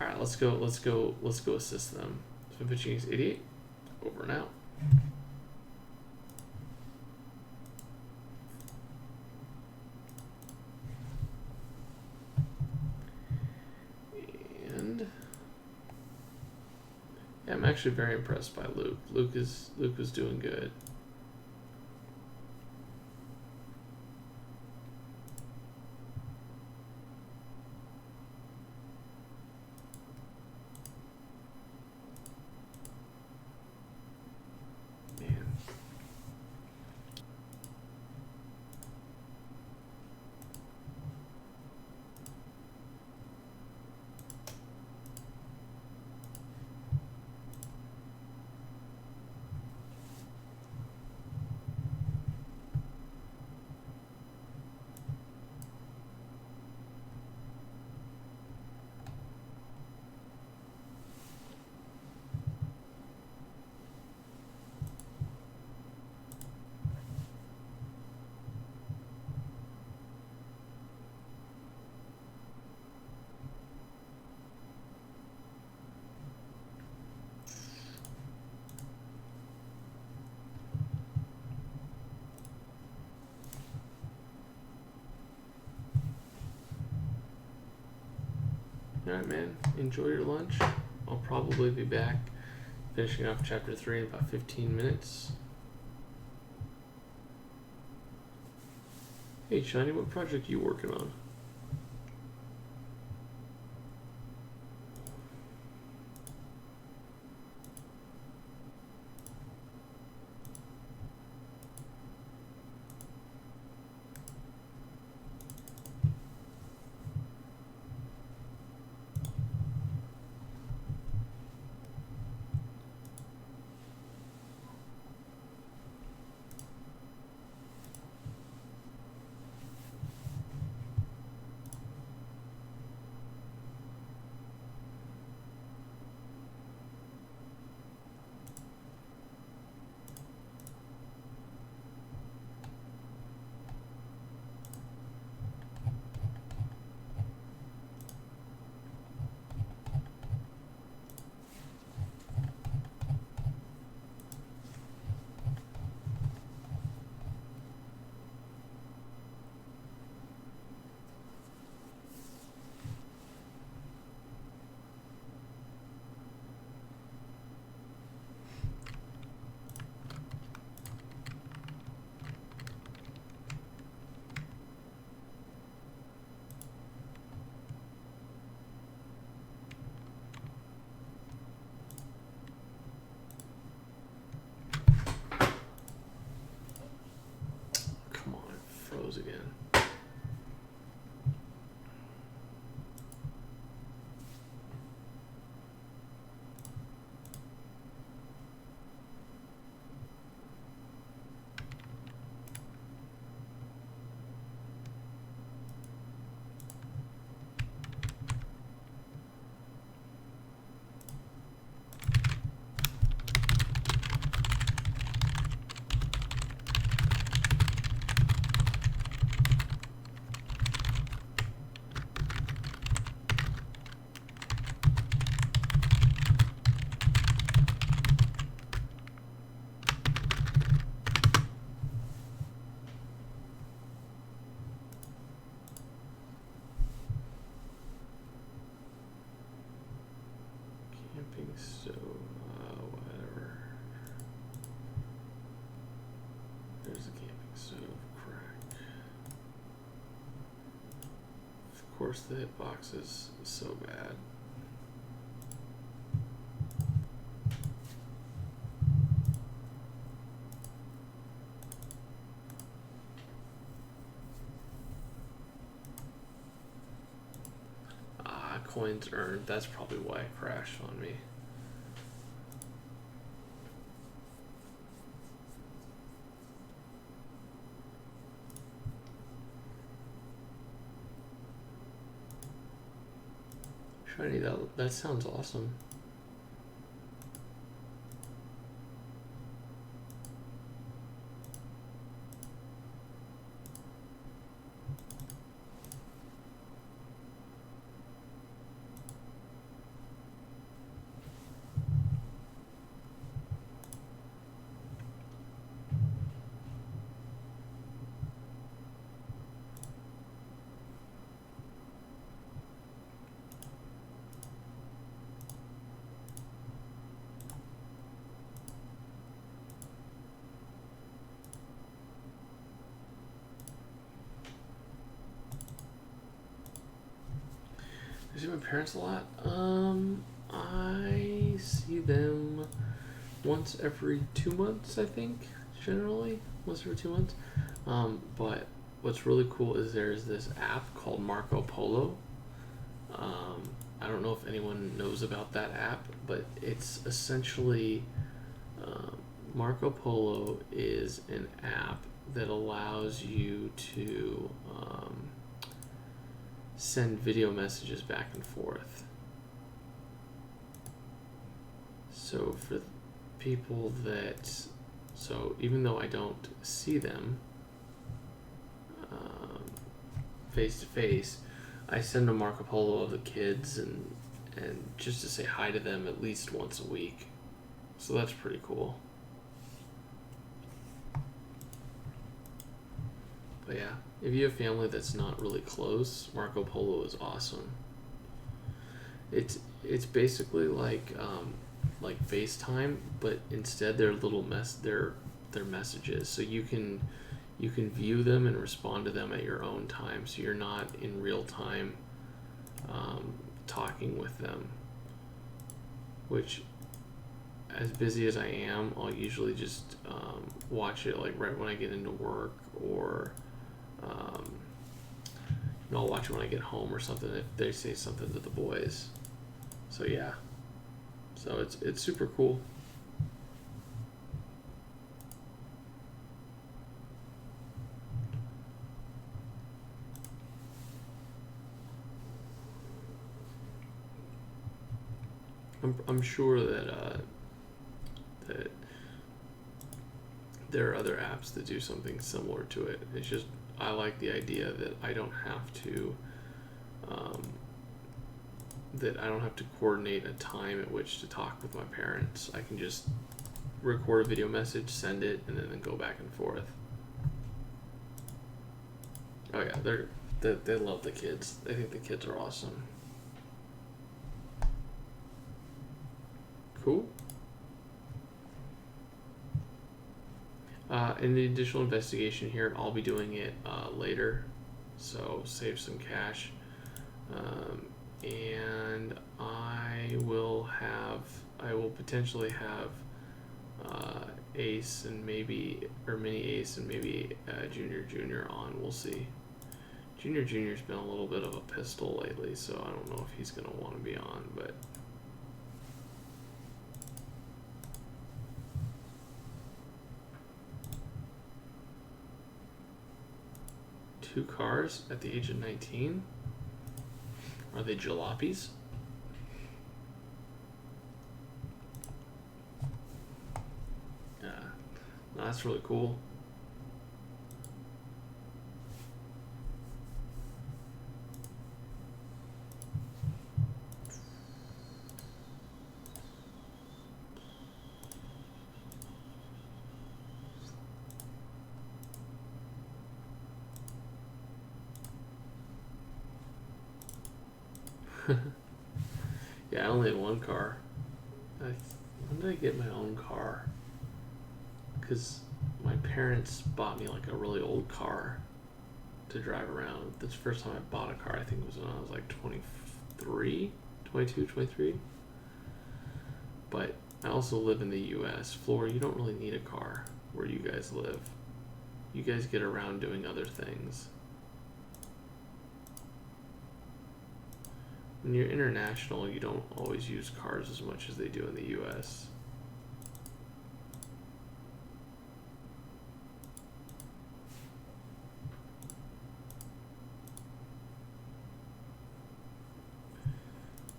Alright, let's go assist them. So I'm pitching Ace 88. Over and out. And yeah, I'm actually very impressed by Luke. Luke is doing good. Alright, man. Enjoy your lunch. I'll probably be back finishing off chapter 3 in about 15 minutes. Hey, Shiny, what project are you working on? stove, whatever. There's the camping stove, crack. Of course the hitbox is so bad. Coins earned, that's probably why it crashed on me. Shiny, that sounds awesome. I see my parents a lot. I see them once every 2 months, I think, generally. Once every 2 months. But what's really cool is there's this app called Marco Polo. I don't know if anyone knows about that app, but it's essentially Marco Polo is an app that allows you to send video messages back and forth. So for people that, so even though I don't see them face to face, I send a Marco Polo of the kids and just to say hi to them at least once a week. So that's pretty cool. But yeah, if you have family that's not really close, Marco Polo is awesome. It's basically like FaceTime, but instead they're little they're messages. So you can view them and respond to them at your own time. So you're not in real time talking with them. Which, as busy as I am, I'll usually just watch it like right when I get into work, or I'll watch it when I get home or something if they say something to the boys. So yeah, so it's super cool. I'm sure that that there are other apps that do something similar to it. It's just I like the idea that I don't have to coordinate a time at which to talk with my parents. I can just record a video message, send it, and then go back and forth. Oh yeah, they love the kids. They think the kids are awesome. Cool. In the additional investigation here, I'll be doing it later, so save some cash. And I will potentially have Ace and maybe, or Mini Ace and maybe Junior on. We'll see. Junior's been a little bit of a pistol lately, so I don't know if he's gonna want to be on, but. Two cars at the age of 19? Are they jalopies? Yeah, no, that's really cool. Yeah, I only had one car. When did I get my own car? Because my parents bought me like a really old car to drive around. The first time I bought a car, I think, was when I was like 23, 22, 23. But I also live in the US. Florida, you don't really need a car where you guys live. You guys get around doing other things. When you're international, you don't always use cars as much as they do in the US.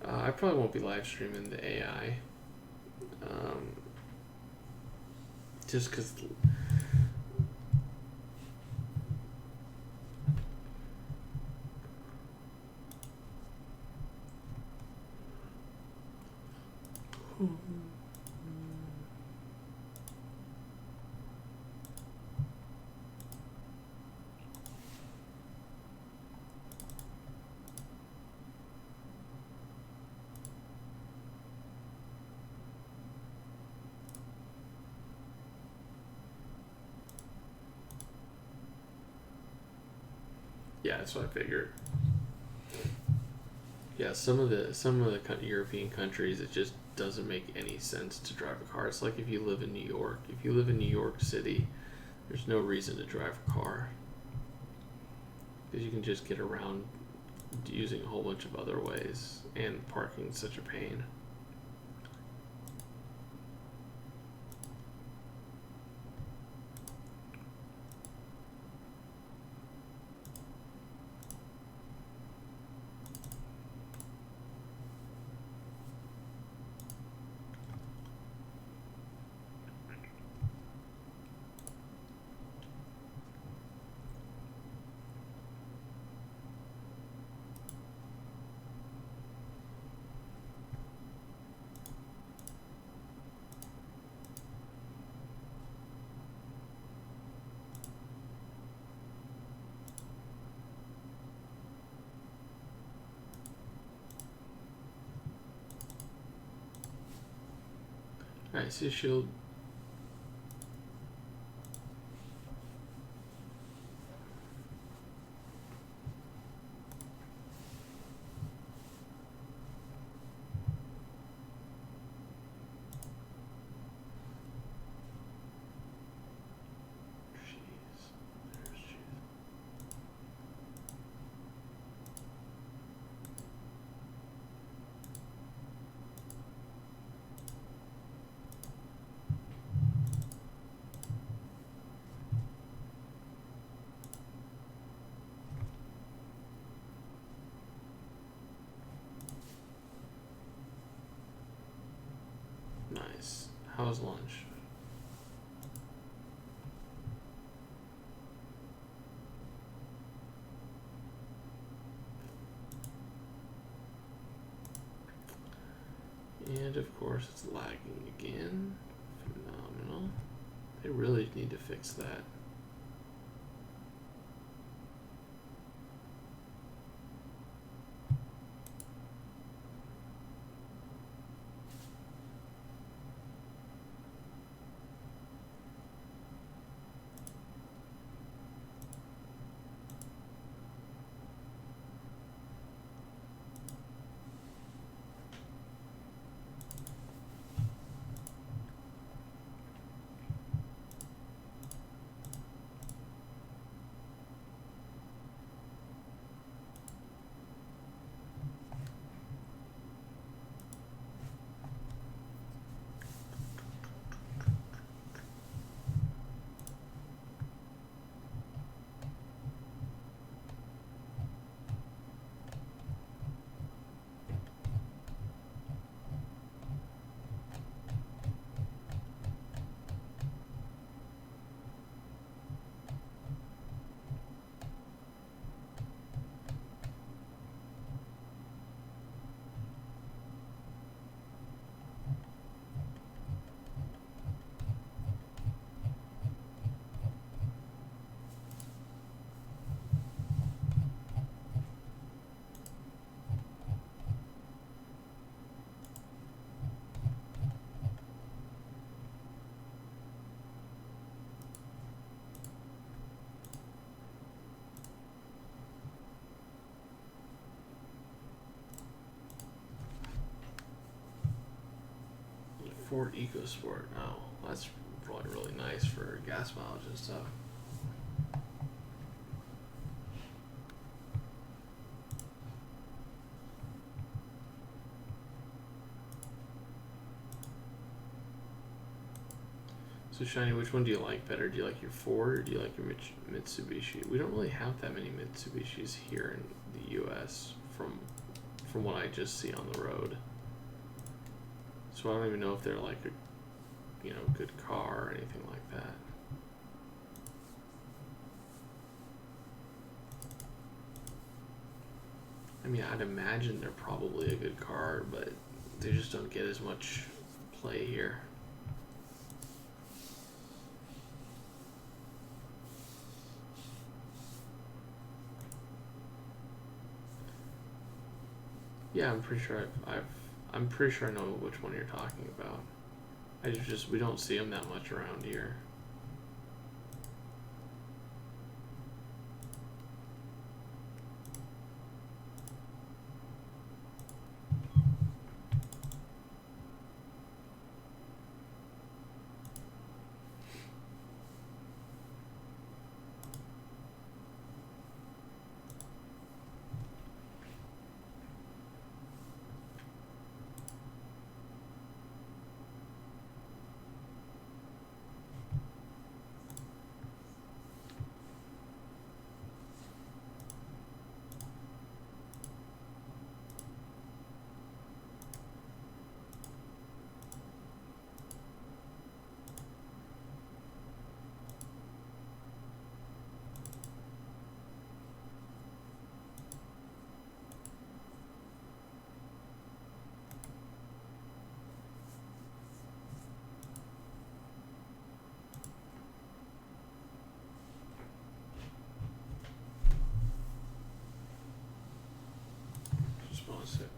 I probably won't be live streaming the AI. Just because. Yeah, that's what I figured. Yeah, some of the European countries, it just doesn't make any sense to drive a car. It's like if you live in New York. If you live in New York City, there's no reason to drive a car because you can just get around using a whole bunch of other ways, and parking is such a pain. Alright, so shield. Nice. How was lunch? And of course it's lagging again. Phenomenal. They really need to fix that. Ford EcoSport. Oh, that's probably really nice for gas mileage and stuff. So Shiny, which one do you like better? Do you like your Ford or do you like your Mitsubishi? We don't really have that many Mitsubishis here in the U.S. from what I just see on the road. So I don't even know if they're like a good car or anything like that. I mean, I'd imagine they're probably a good car, but they just don't get as much play here. Yeah, I'm pretty sure I'm pretty sure I know which one you're talking about. We don't see them that much around here.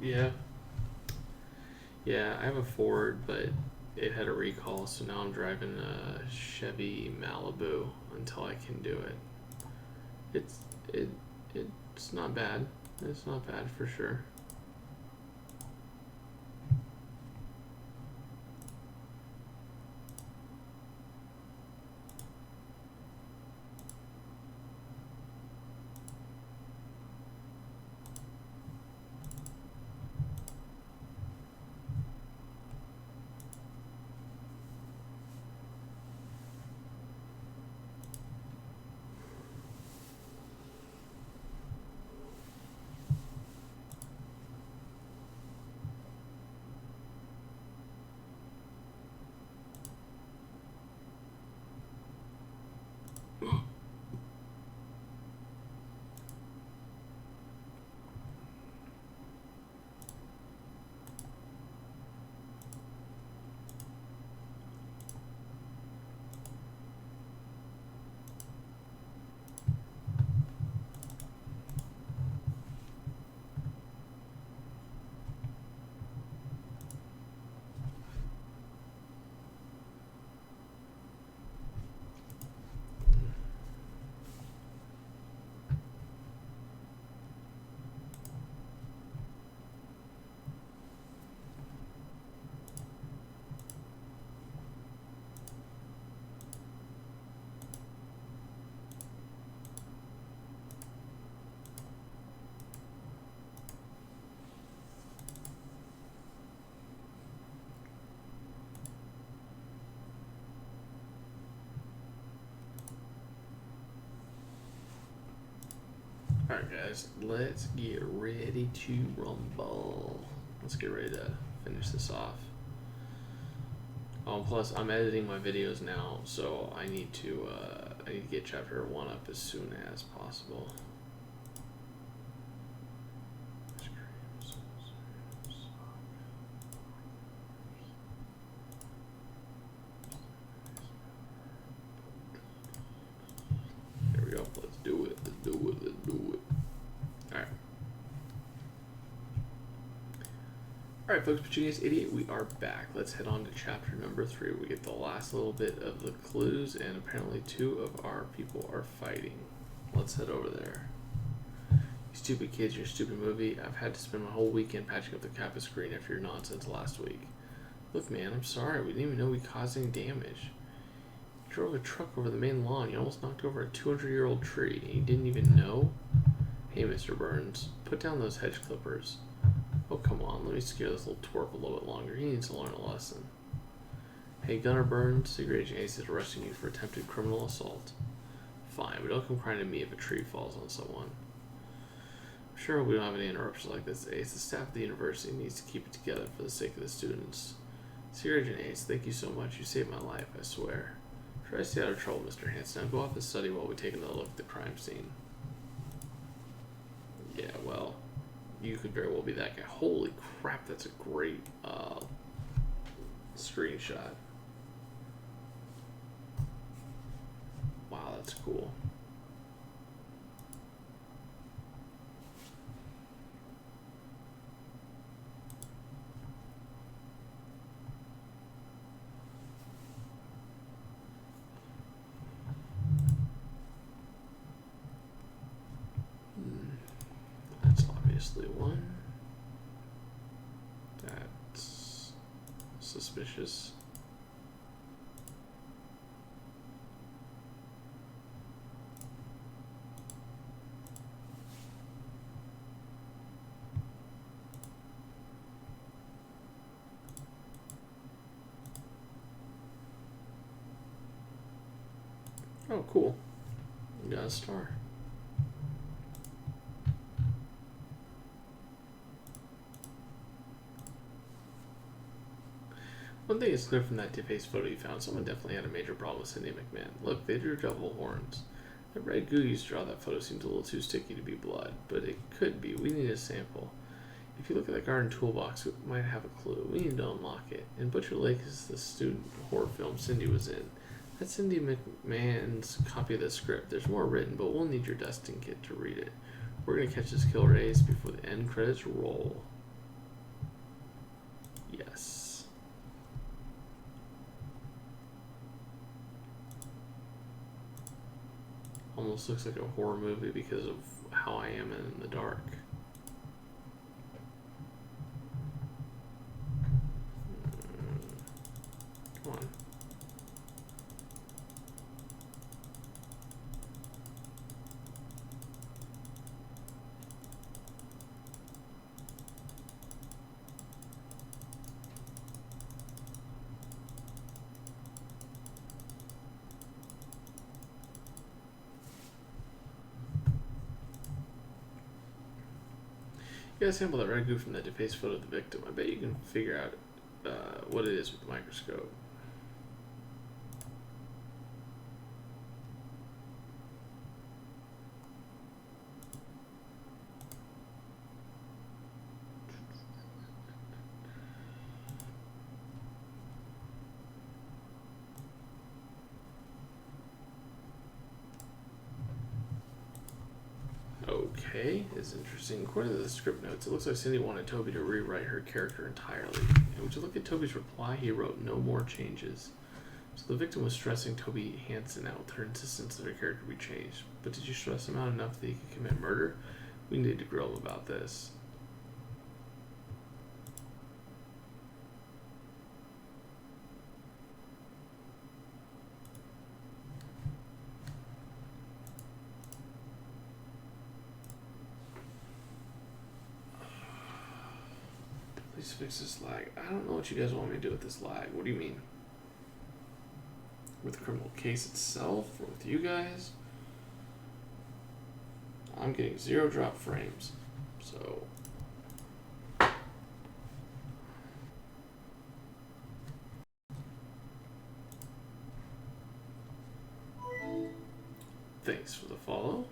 Yeah. Yeah, I have a Ford, but it had a recall, so now I'm driving a Chevy Malibu until I can do it. It's not bad. It's not bad for sure. Alright guys, let's get ready to rumble. Let's get ready to finish this off. Oh, plus I'm editing my videos now, so I need to get chapter 1 up as soon as possible. There we go. Let's do it. Let's do it. Let's do it. Alright. Alright folks, Petunia's Idiot, we are back. Let's head on to chapter number 3. We get the last little bit of the clues, and apparently 2 of our people are fighting. Let's head over there. You stupid kids, your stupid movie. I've had to spend my whole weekend patching up the Kappa screen after your nonsense last week. Look, man, I'm sorry. We didn't even know we caused any damage. You drove a truck over the main lawn. You almost knocked over a 200-year-old tree. And you didn't even know? Hey, Mr. Burns, put down those hedge clippers. Oh, come on. Let me scare this little twerp a little bit longer. He needs to learn a lesson. Hey, Gunner Burns, Secret Agent Ace is arresting you for attempted criminal assault. Fine, but don't come crying to me if a tree falls on someone. I'm sure we don't have any interruptions like this, Ace. The staff at the university needs to keep it together for the sake of the students. Secret Agent Ace, thank you so much. You saved my life, I swear. Try to stay out of trouble, Mr. Hanson. Now go off and study while we take another look at the crime scene. Yeah, well, you could very well be that guy. Holy crap, that's a great screenshot. Wow, that's cool. That's obviously one. That's suspicious. Oh, cool. We got a star. One thing is clear from that defaced photo you found. Someone definitely had a major problem with Cindy McMahon. Look, they drew double horns. The red goo you used to draw that photo seems a little too sticky to be blood, but it could be. We need a sample. If you look at the garden toolbox, we might have a clue. We need to unlock it. And Butcher Lake is the student horror film Cindy was in. That's Cindy McMahon's copy of the script. There's more written, but we'll need your dusting kit to read it. We're going to catch this killer Ace before the end credits roll. Yes. Almost looks like a horror movie because of how I am in the dark. Come on. You gotta sample that red goo from that defaced photo of the victim. I bet you can figure out what it is with the microscope. Okay, it's interesting. According to the script notes, it looks like Cindy wanted Toby to rewrite her character entirely. And would you look at Toby's reply? He wrote no more changes. So the victim was stressing Toby Hansen out with her insistence that her character be changed. But did you stress him out enough that he could commit murder? We need to grill him about this. Please fix this lag. I don't know what you guys want me to do with this lag. What do you mean? With the criminal case itself or with you guys? I'm getting 0 drop frames. So thanks for the follow.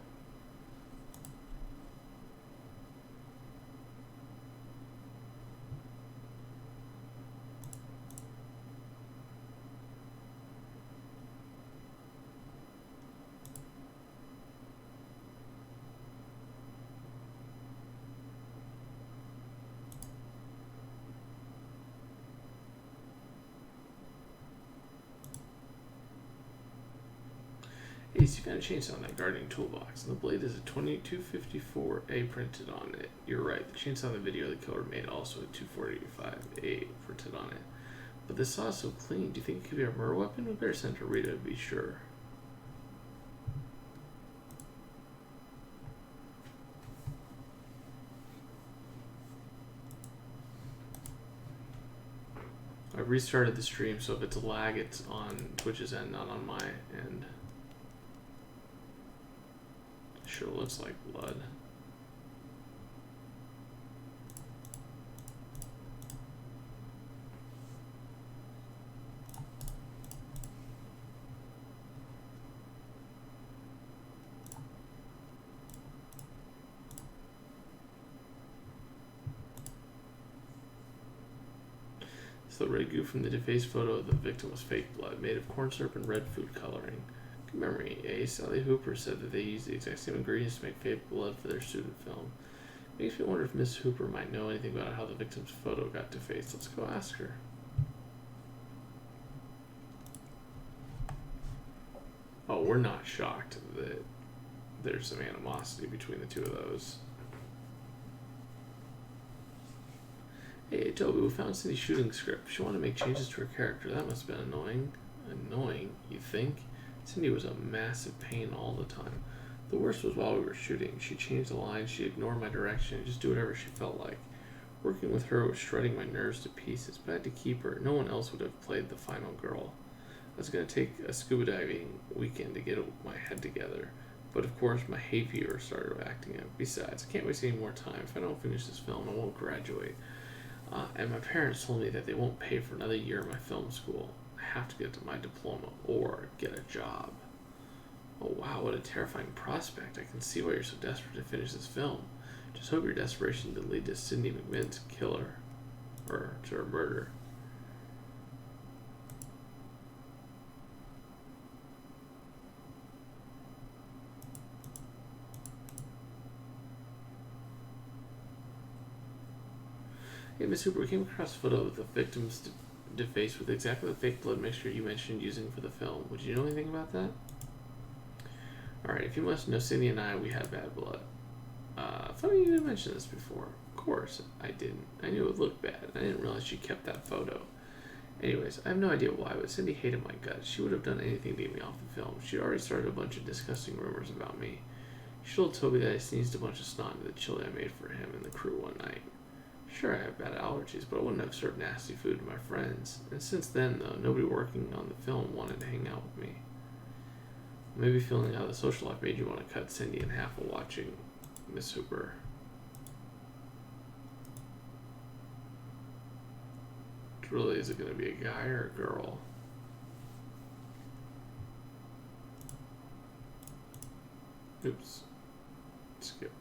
Ace, you found a chainsaw in that gardening toolbox, and the blade is a 2254A printed on it. You're right, the chainsaw in the video the killer made also had 2485A printed on it. But this saw is so clean. Do you think it could be a murder weapon? We better send it to Rita to be sure. I restarted the stream, so if it's a lag, it's on Twitch's end, not on my end. Sure looks like blood. So the red goo from the defaced photo of the victim was fake blood, made of corn syrup and red food coloring. Good memory, eh? Sally Hooper said that they used the exact same ingredients to make fake blood for their student film. Makes me wonder if Miss Hooper might know anything about how the victim's photo got defaced. Let's go ask her. Oh, we're not shocked that there's some animosity between the two of those. Hey, Toby, we found Cindy's shooting script. She wanted to make changes to her character. That must have been annoying. Annoying, you think? Cindy was a massive pain all the time. The worst was while we were shooting. She changed the lines, she ignored my direction, and just do whatever she felt like. Working with her was shredding my nerves to pieces, but I had to keep her. No one else would have played the final girl. I was going to take a scuba diving weekend to get my head together. But of course, my hay fever started acting up. Besides, I can't waste any more time. If I don't finish this film, I won't graduate. And my parents told me that they won't pay for another year of my film school. I have to get to my diploma or get a job. Oh wow, what a terrifying prospect. I can see why you're so desperate to finish this film. Just hope your desperation didn't lead to Cindy McMahon's killer. Or to her murder. Hey, Miss Hooper, we came across a photo of the victim's defaced with exactly the fake blood mixture you mentioned using for the film. Would you know anything about that? Alright, if you must know, Cindy and I, we had bad blood. Funny you didn't mention this before. Of course, I didn't. I knew it would look bad. I didn't realize she kept that photo. Anyways, I have no idea why, but Cindy hated my guts. She would have done anything to get me off the film. She already started a bunch of disgusting rumors about me. She told Toby that I sneezed a bunch of snot into the chili I made for him and the crew one night. Sure, I have bad allergies, but I wouldn't have served nasty food to my friends. And since then, though, nobody working on the film wanted to hang out with me. Maybe feeling how the social life made you want to cut Cindy in half while watching Miss Hooper. Really, is it going to be a guy or a girl? Oops. Skip.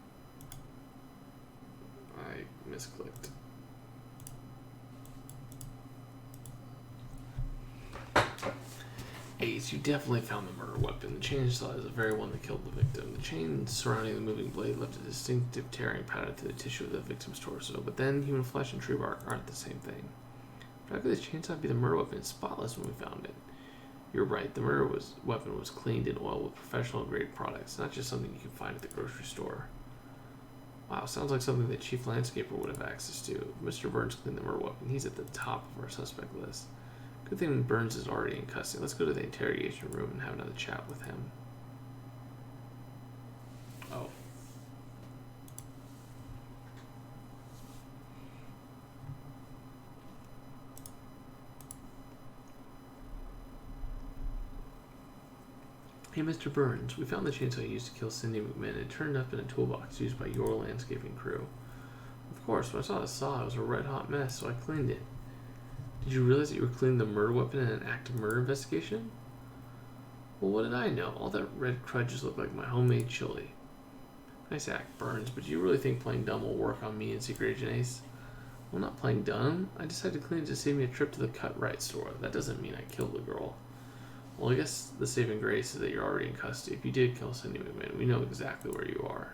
I misclicked. Ace, you definitely found the murder weapon. The chainsaw is the very one that killed the victim. The chain surrounding the moving blade left a distinctive tearing pattern through the tissue of the victim's torso, but then human flesh and tree bark aren't the same thing. But how could the chainsaw be the murder weapon? It's spotless when we found it. You're right, the murder weapon was cleaned in oil with professional grade products, not just something you can find at the grocery store. Wow, sounds like something the chief landscaper would have access to. If Mr. Burns cleaned the murder weapon, he's at the top of our suspect list. Good thing Burns is already in custody. Let's go to the interrogation room and have another chat with him. Oh. Hey, Mr. Burns, we found the chainsaw you used to kill Cindy McMahon. It turned up in a toolbox used by your landscaping crew. Of course, when I saw the saw, it was a red-hot mess, so I cleaned it. Did you realize that you were cleaning the murder weapon in an active murder investigation? Well, what did I know? All that red crud just looked like my homemade chili. Nice act, Burns, but do you really think playing dumb will work on me and Secret Agent Ace? Well, not playing dumb. I decided to clean it to save me a trip to the cut-right store. That doesn't mean I killed the girl. Well, I guess the saving grace is that you're already in custody. If you did kill Cindy McMahon, we know exactly where you are.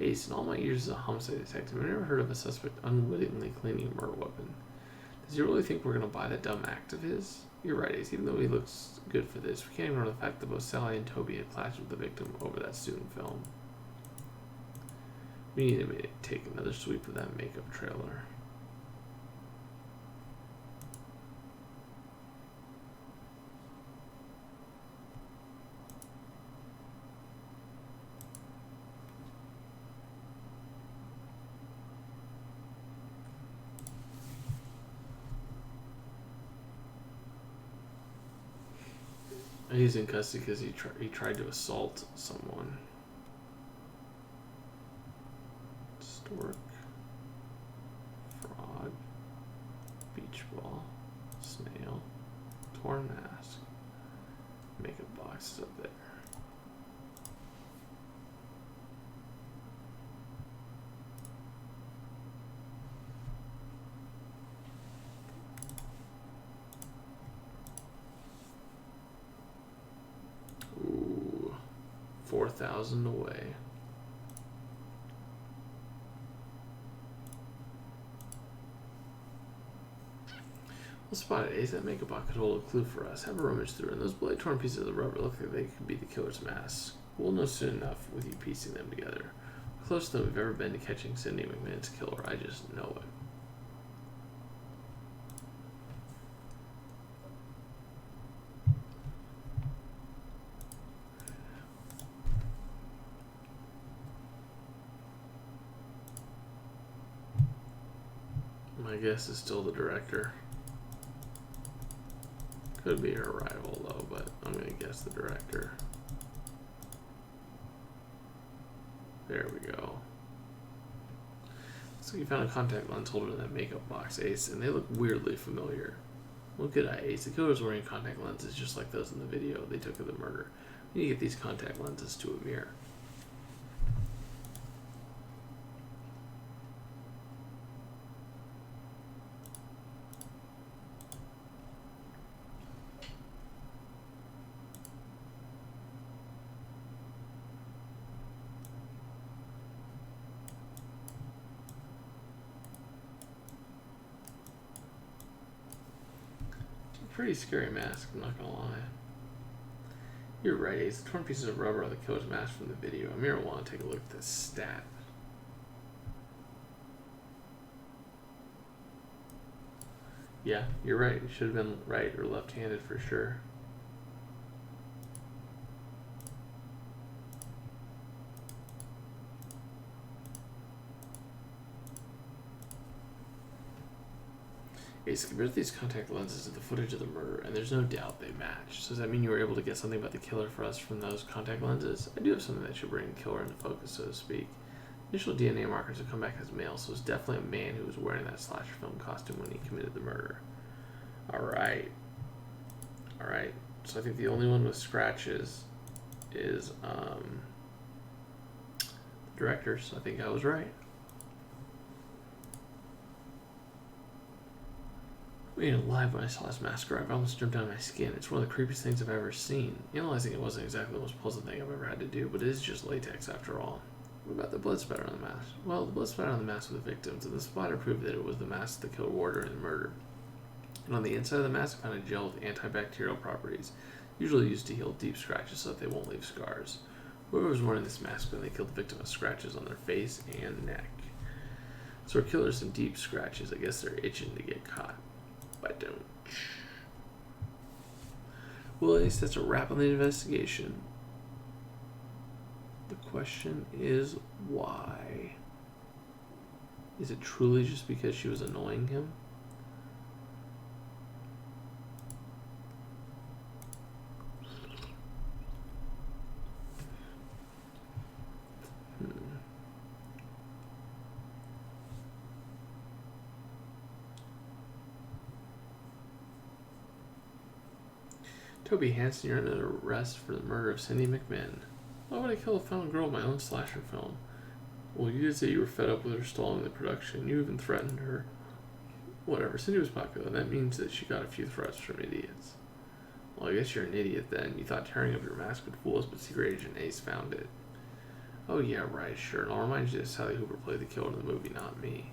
Ace, in all my years as a homicide detective, I've never heard of a suspect unwittingly cleaning a murder weapon. Does he really think we're going to buy that dumb act of his? You're right, Ace. Even though he looks good for this, we can't ignore the fact that both Sally and Toby had clashed with the victim over that student film. We need to take another sweep of that makeup trailer. He's in custody because he tried to assault someone. Stork. Frog. Beach ball. Snail. Torn mask. Makeup boxes up there. Ooh, 4,000 away. We'll spot it. Ace, that makeup box could hold a clue for us. Have a rummage through, and those bloody torn pieces of the rubber look like they could be the killer's mask. We'll know soon enough with you piecing them together. Closer than we've ever been to catching Cindy McMahon's killer. I just know it. My guess is still the director. Could be her rival though, but I'm gonna guess the director. There we go. So you found a contact lens holder in that makeup box, Ace, and they look weirdly familiar. Well, good eye, Ace. The killer was wearing contact lenses just like those in the video they took of the murder. You need to get these contact lenses to a mirror. Pretty scary mask, I'm not gonna lie. You're right, Ace. The torn pieces of rubber on the killer's mask from the video. Amira will want to take a look at this stat. Yeah, you're right. You should have been right or left-handed for sure. Ace, compared these contact lenses to the footage of the murder, and there's no doubt they match. So does that mean you were able to get something about the killer for us from those contact lenses? I do have something that should bring the killer into focus, so to speak. Initial DNA markers have come back as male, so it's definitely a man who was wearing that slasher film costume when he committed the murder. Alright. Alright. So I think the only one with scratches is the director, so I think I was right. You know, live when I saw his mask arrive, I almost jumped down my skin. It's one of the creepiest things I've ever seen. Analyzing it wasn't exactly the most pleasant thing I've ever had to do, but it is just latex after all. What about the blood spatter on the mask? Well, the blood spatter on the mask of the victims, and the splatter proved that it was the mask the killer wore during the murder. And on the inside of the mask, I found a gel with antibacterial properties, usually used to heal deep scratches so that they won't leave scars. Whoever was wearing this mask when they killed the victim has scratches on their face and neck. So our killer's some deep scratches. I guess they're itching to get caught. But don't. Well, at least that's a wrap on the investigation. The question is why? Is it truly just because she was annoying him? Toby Hansen, you're under arrest for the murder of Cindy McMahon. Why would I kill a found girl in my own slasher film? Well, you did say you were fed up with her stalling the production. You even threatened her. Whatever, Cindy was popular, and that means that she got a few threats from idiots. Well, I guess you're an idiot then. You thought tearing up your mask would fool us, but Secret Agent Ace found it. Oh yeah, right, sure. And I'll remind you that Sally Hooper played the killer in the movie, not me.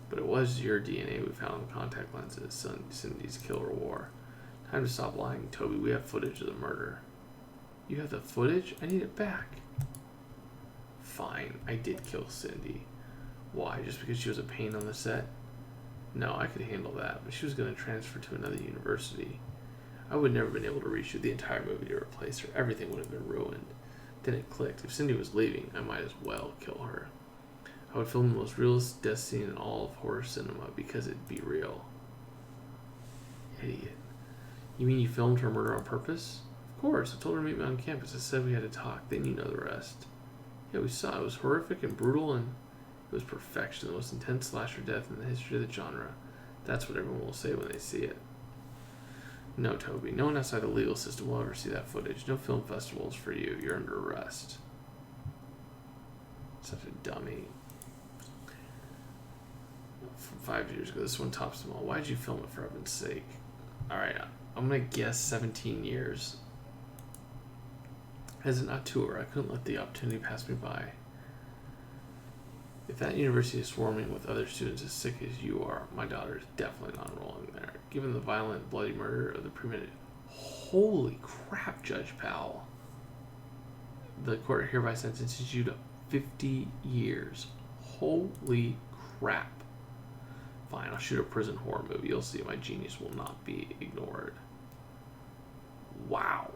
But it was your DNA we found in the contact lenses Cindy's killer wore. Time to stop lying, Toby. We have footage of the murder. You have the footage? I need it back. Fine, I did kill Cindy. Why? Just because she was a pain on the set? No, I could handle that, but she was going to transfer to another university. I would never have been able to reshoot the entire movie to replace her. Everything would have been ruined. Then it clicked. If Cindy was leaving, I might as well kill her. I would film the most realist death scene in all of horror cinema because it'd be real. Idiot. You mean you filmed her murder on purpose? Of Of course, I told her to meet me on campus. I said we had to talk. Then you know the rest. Yeah, we saw. It was horrific and brutal, and it was perfection. The most intense slasher death in the history of the genre. That's what everyone will say when they see it. No, Toby. No one outside the legal system will ever see that footage. No film festivals for you. You're under arrest. Such a dummy. From 5 years ago. This one tops them all. Why'd you film it, for heaven's sake? Alright, I'm going to guess 17 years. As an auteur, I couldn't let the opportunity pass me by. If that university is swarming with other students as sick as you are, my daughter is definitely not enrolling there. Given the violent, bloody murder of the premeditated... Holy crap, Judge Powell. The court hereby sentences you to 50 years. Holy crap. Fine, I'll shoot a prison horror movie. You'll see my genius will not be ignored. Wow.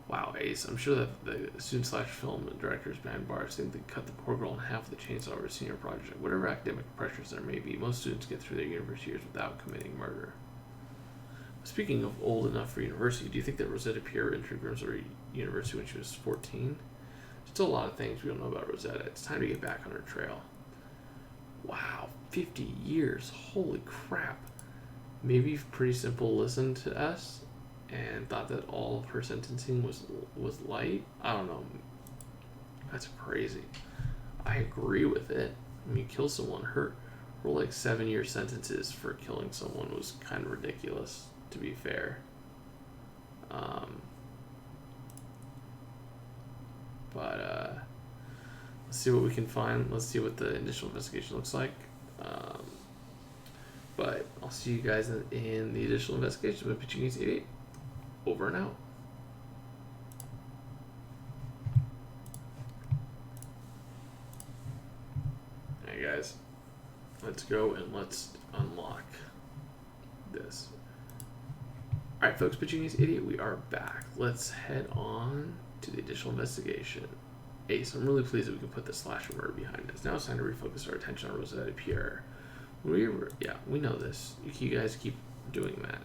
Wow, Ace. I'm sure that the student/film directors behind bars think they cut the poor girl in half with the chainsaw over a senior project. Whatever academic pressures there may be, most students get through their university years without committing murder. Speaking of old enough for university, do you think that Rosetta Pierre entered Grimsborough University when she was 14? Still a lot of things we don't know about Rosetta. It's time to get back on her trail. Wow, 50 years. Holy crap. Maybe Pretty Simple listened to us and thought that all of her sentencing was light. I don't know. That's crazy. I agree with it. I mean, kill someone. Her like 7-year sentences for killing someone was kind of ridiculous, to be fair. Let's see what we can find. Let's see what the initial investigation looks like. But I'll see you guys in the additional investigation with Pitching 88. Over and out. Hey guys, let's go and let's unlock this. Alright folks, Pitching 88, we are back. Let's head on to the additional investigation. Ace, I'm really pleased that we can put the slasher murder behind us. Now it's time to refocus our attention on Rosetta Pierre. We know this. You guys keep doing that.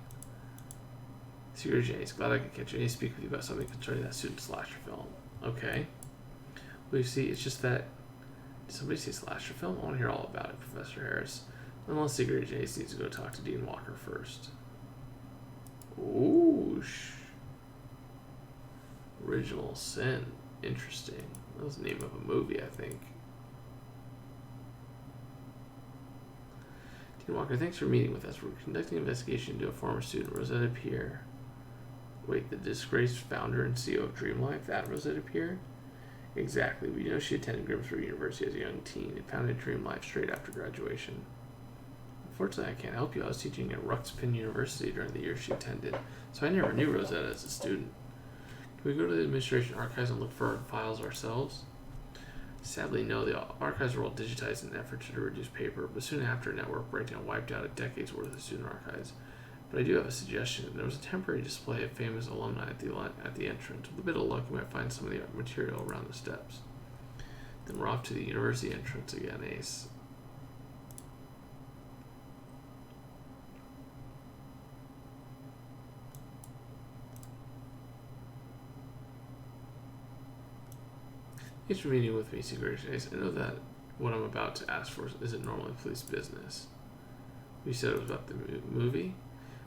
Secret James, glad I could catch you. I need to speak with you about something concerning that student slasher film. Okay. Well, you see, it's just that... Did somebody say slasher film? I want to hear all about it, Professor Harris. Unless Secret James needs to go talk to Dean Walker first. Ooh. Original Sin. Interesting. That was the name of a movie, I think. Dean Walker, thanks for meeting with us. We're conducting an investigation into a former student, Rosetta Pierre. Wait, the disgraced founder and CEO of Dream Life, that Rosetta Pierre? Exactly. We know she attended Grimsborough University as a young teen and founded Dream Life straight after graduation. Unfortunately, I can't help you. I was teaching at Ruxpin University during the year she attended, so I never knew Rosetta as a student. Can we go to the administration archives and look for our files ourselves? Sadly, no. The archives were all digitized in an effort to reduce paper, but soon after, a network breakdown wiped out a decade's worth of student archives. But I do have a suggestion. There was a temporary display of famous alumni at the entrance. With a bit of luck, you might find some of the material around the steps. Then we're off to the university entrance again, Ace. Thanks for meeting with me, Secret Ace. I know that what I'm about to ask for isn't normally police business. You said it was about the movie?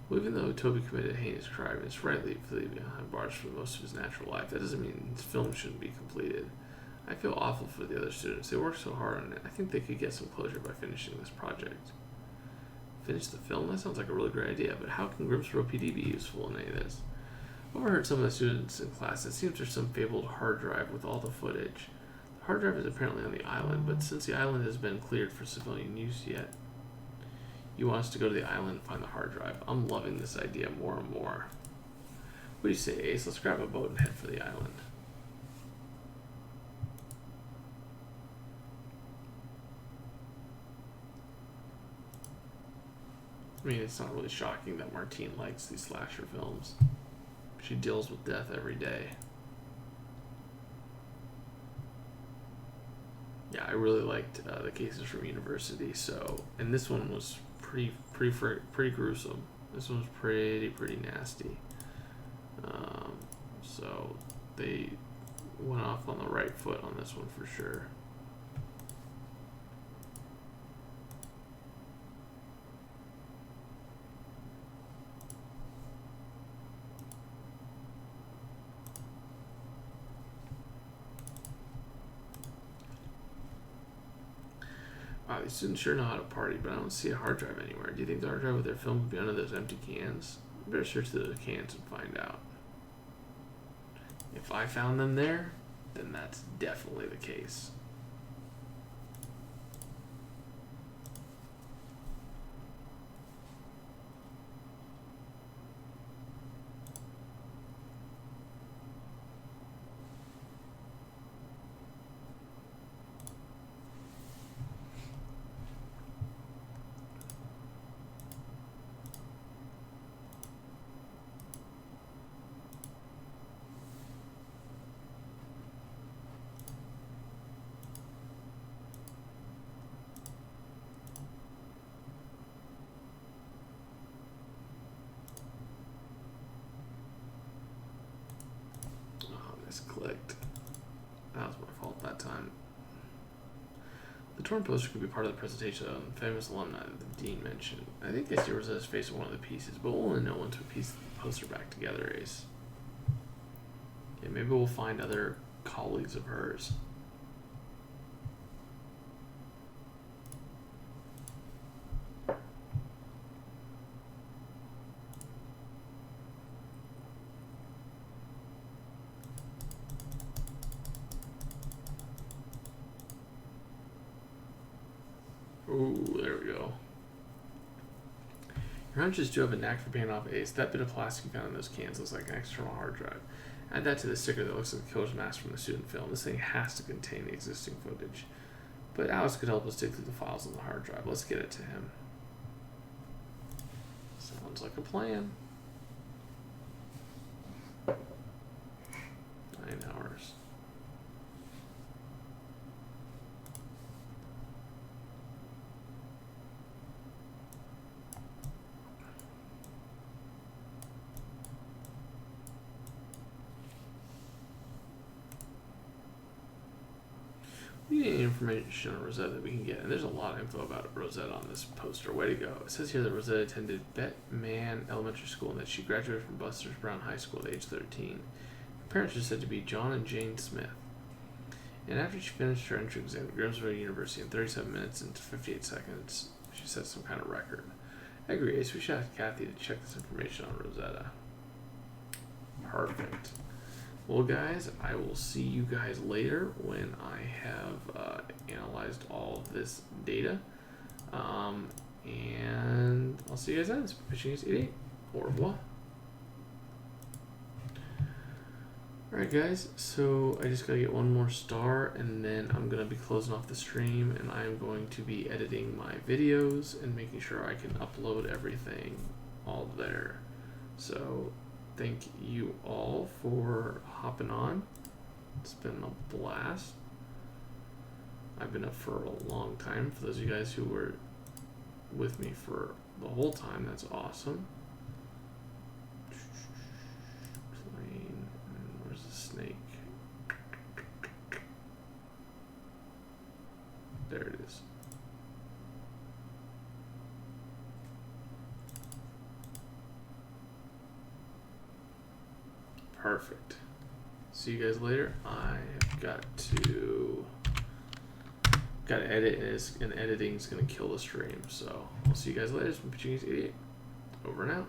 Well, even though Toby committed a heinous crime, it's rightly behind bars for most of his natural life. That doesn't mean his film shouldn't be completed. I feel awful for the other students. They worked so hard on it. I think they could get some closure by finishing this project. Finish the film? That sounds like a really great idea, but how can Grimsborough PD be useful in any of this? I've overheard some of the students in class. It seems there's some fabled hard drive with all the footage. The hard drive is apparently on the island, but since the island has been cleared for civilian use yet, you want us to go to the island and find the hard drive. I'm loving this idea more and more. What do you say, Ace? Let's grab a boat and head for the island. I mean, it's not really shocking that Martine likes these slasher films. She deals with death every day. Yeah, I really liked the cases from university. So, and this one was pretty gruesome. This one was pretty nasty. So they went off on the right foot on this one for sure. Wow, these students sure know how to party, but I don't see a hard drive anywhere. Do you think the hard drive with their film would be under those empty cans? I better search through those cans and find out. If I found them there, then that's definitely the case. Clicked. That was my fault that time. The torn poster could be part of the presentation of the famous alumni that the dean mentioned. I think I see Rosetta's face on one of the pieces, but we'll only know once we piece the poster back together, Ace. Yeah, maybe we'll find other colleagues of hers. Ooh, there we go. Your hunches do have a knack for paying off, Ace. That bit of plastic you found in those cans looks like an external hard drive. Add that to the sticker that looks like the killer's mask from the student film. This thing has to contain the existing footage. But Alice could help us dig through the files on the hard drive. Let's get it to him. Sounds like a plan. 9 hours. We need any information on Rosetta that we can get, and there's a lot of info about Rosetta on this poster. Way to go. It says here that Rosetta attended Bettman Elementary School and that she graduated from Buster's Brown High School at age 13. Her parents are said to be John and Jane Smith. And after she finished her entrance exam at Grimsborough University in 37 minutes and 58 seconds, she set some kind of record. I agree, Ace. We should ask Kathy to check this information on Rosetta. Perfect. Well, guys, I will see you guys later when I have analyzed all of this data. And I'll see you guys then. It's Pitching is 88. Au revoir. Alright, guys, so I just gotta get one more star, and then I'm gonna be closing off the stream, and I'm going to be editing my videos and making sure I can upload everything all there. So thank you all for hopping on. It's been a blast. I've been up for a long time. For those of you guys who were with me for the whole time, that's awesome. Plane, and where's the snake? There it is. Perfect. See you guys later. I've got to edit, and editing's gonna kill the stream. So I'll see you guys later. It's been Pitching 88. Over and out.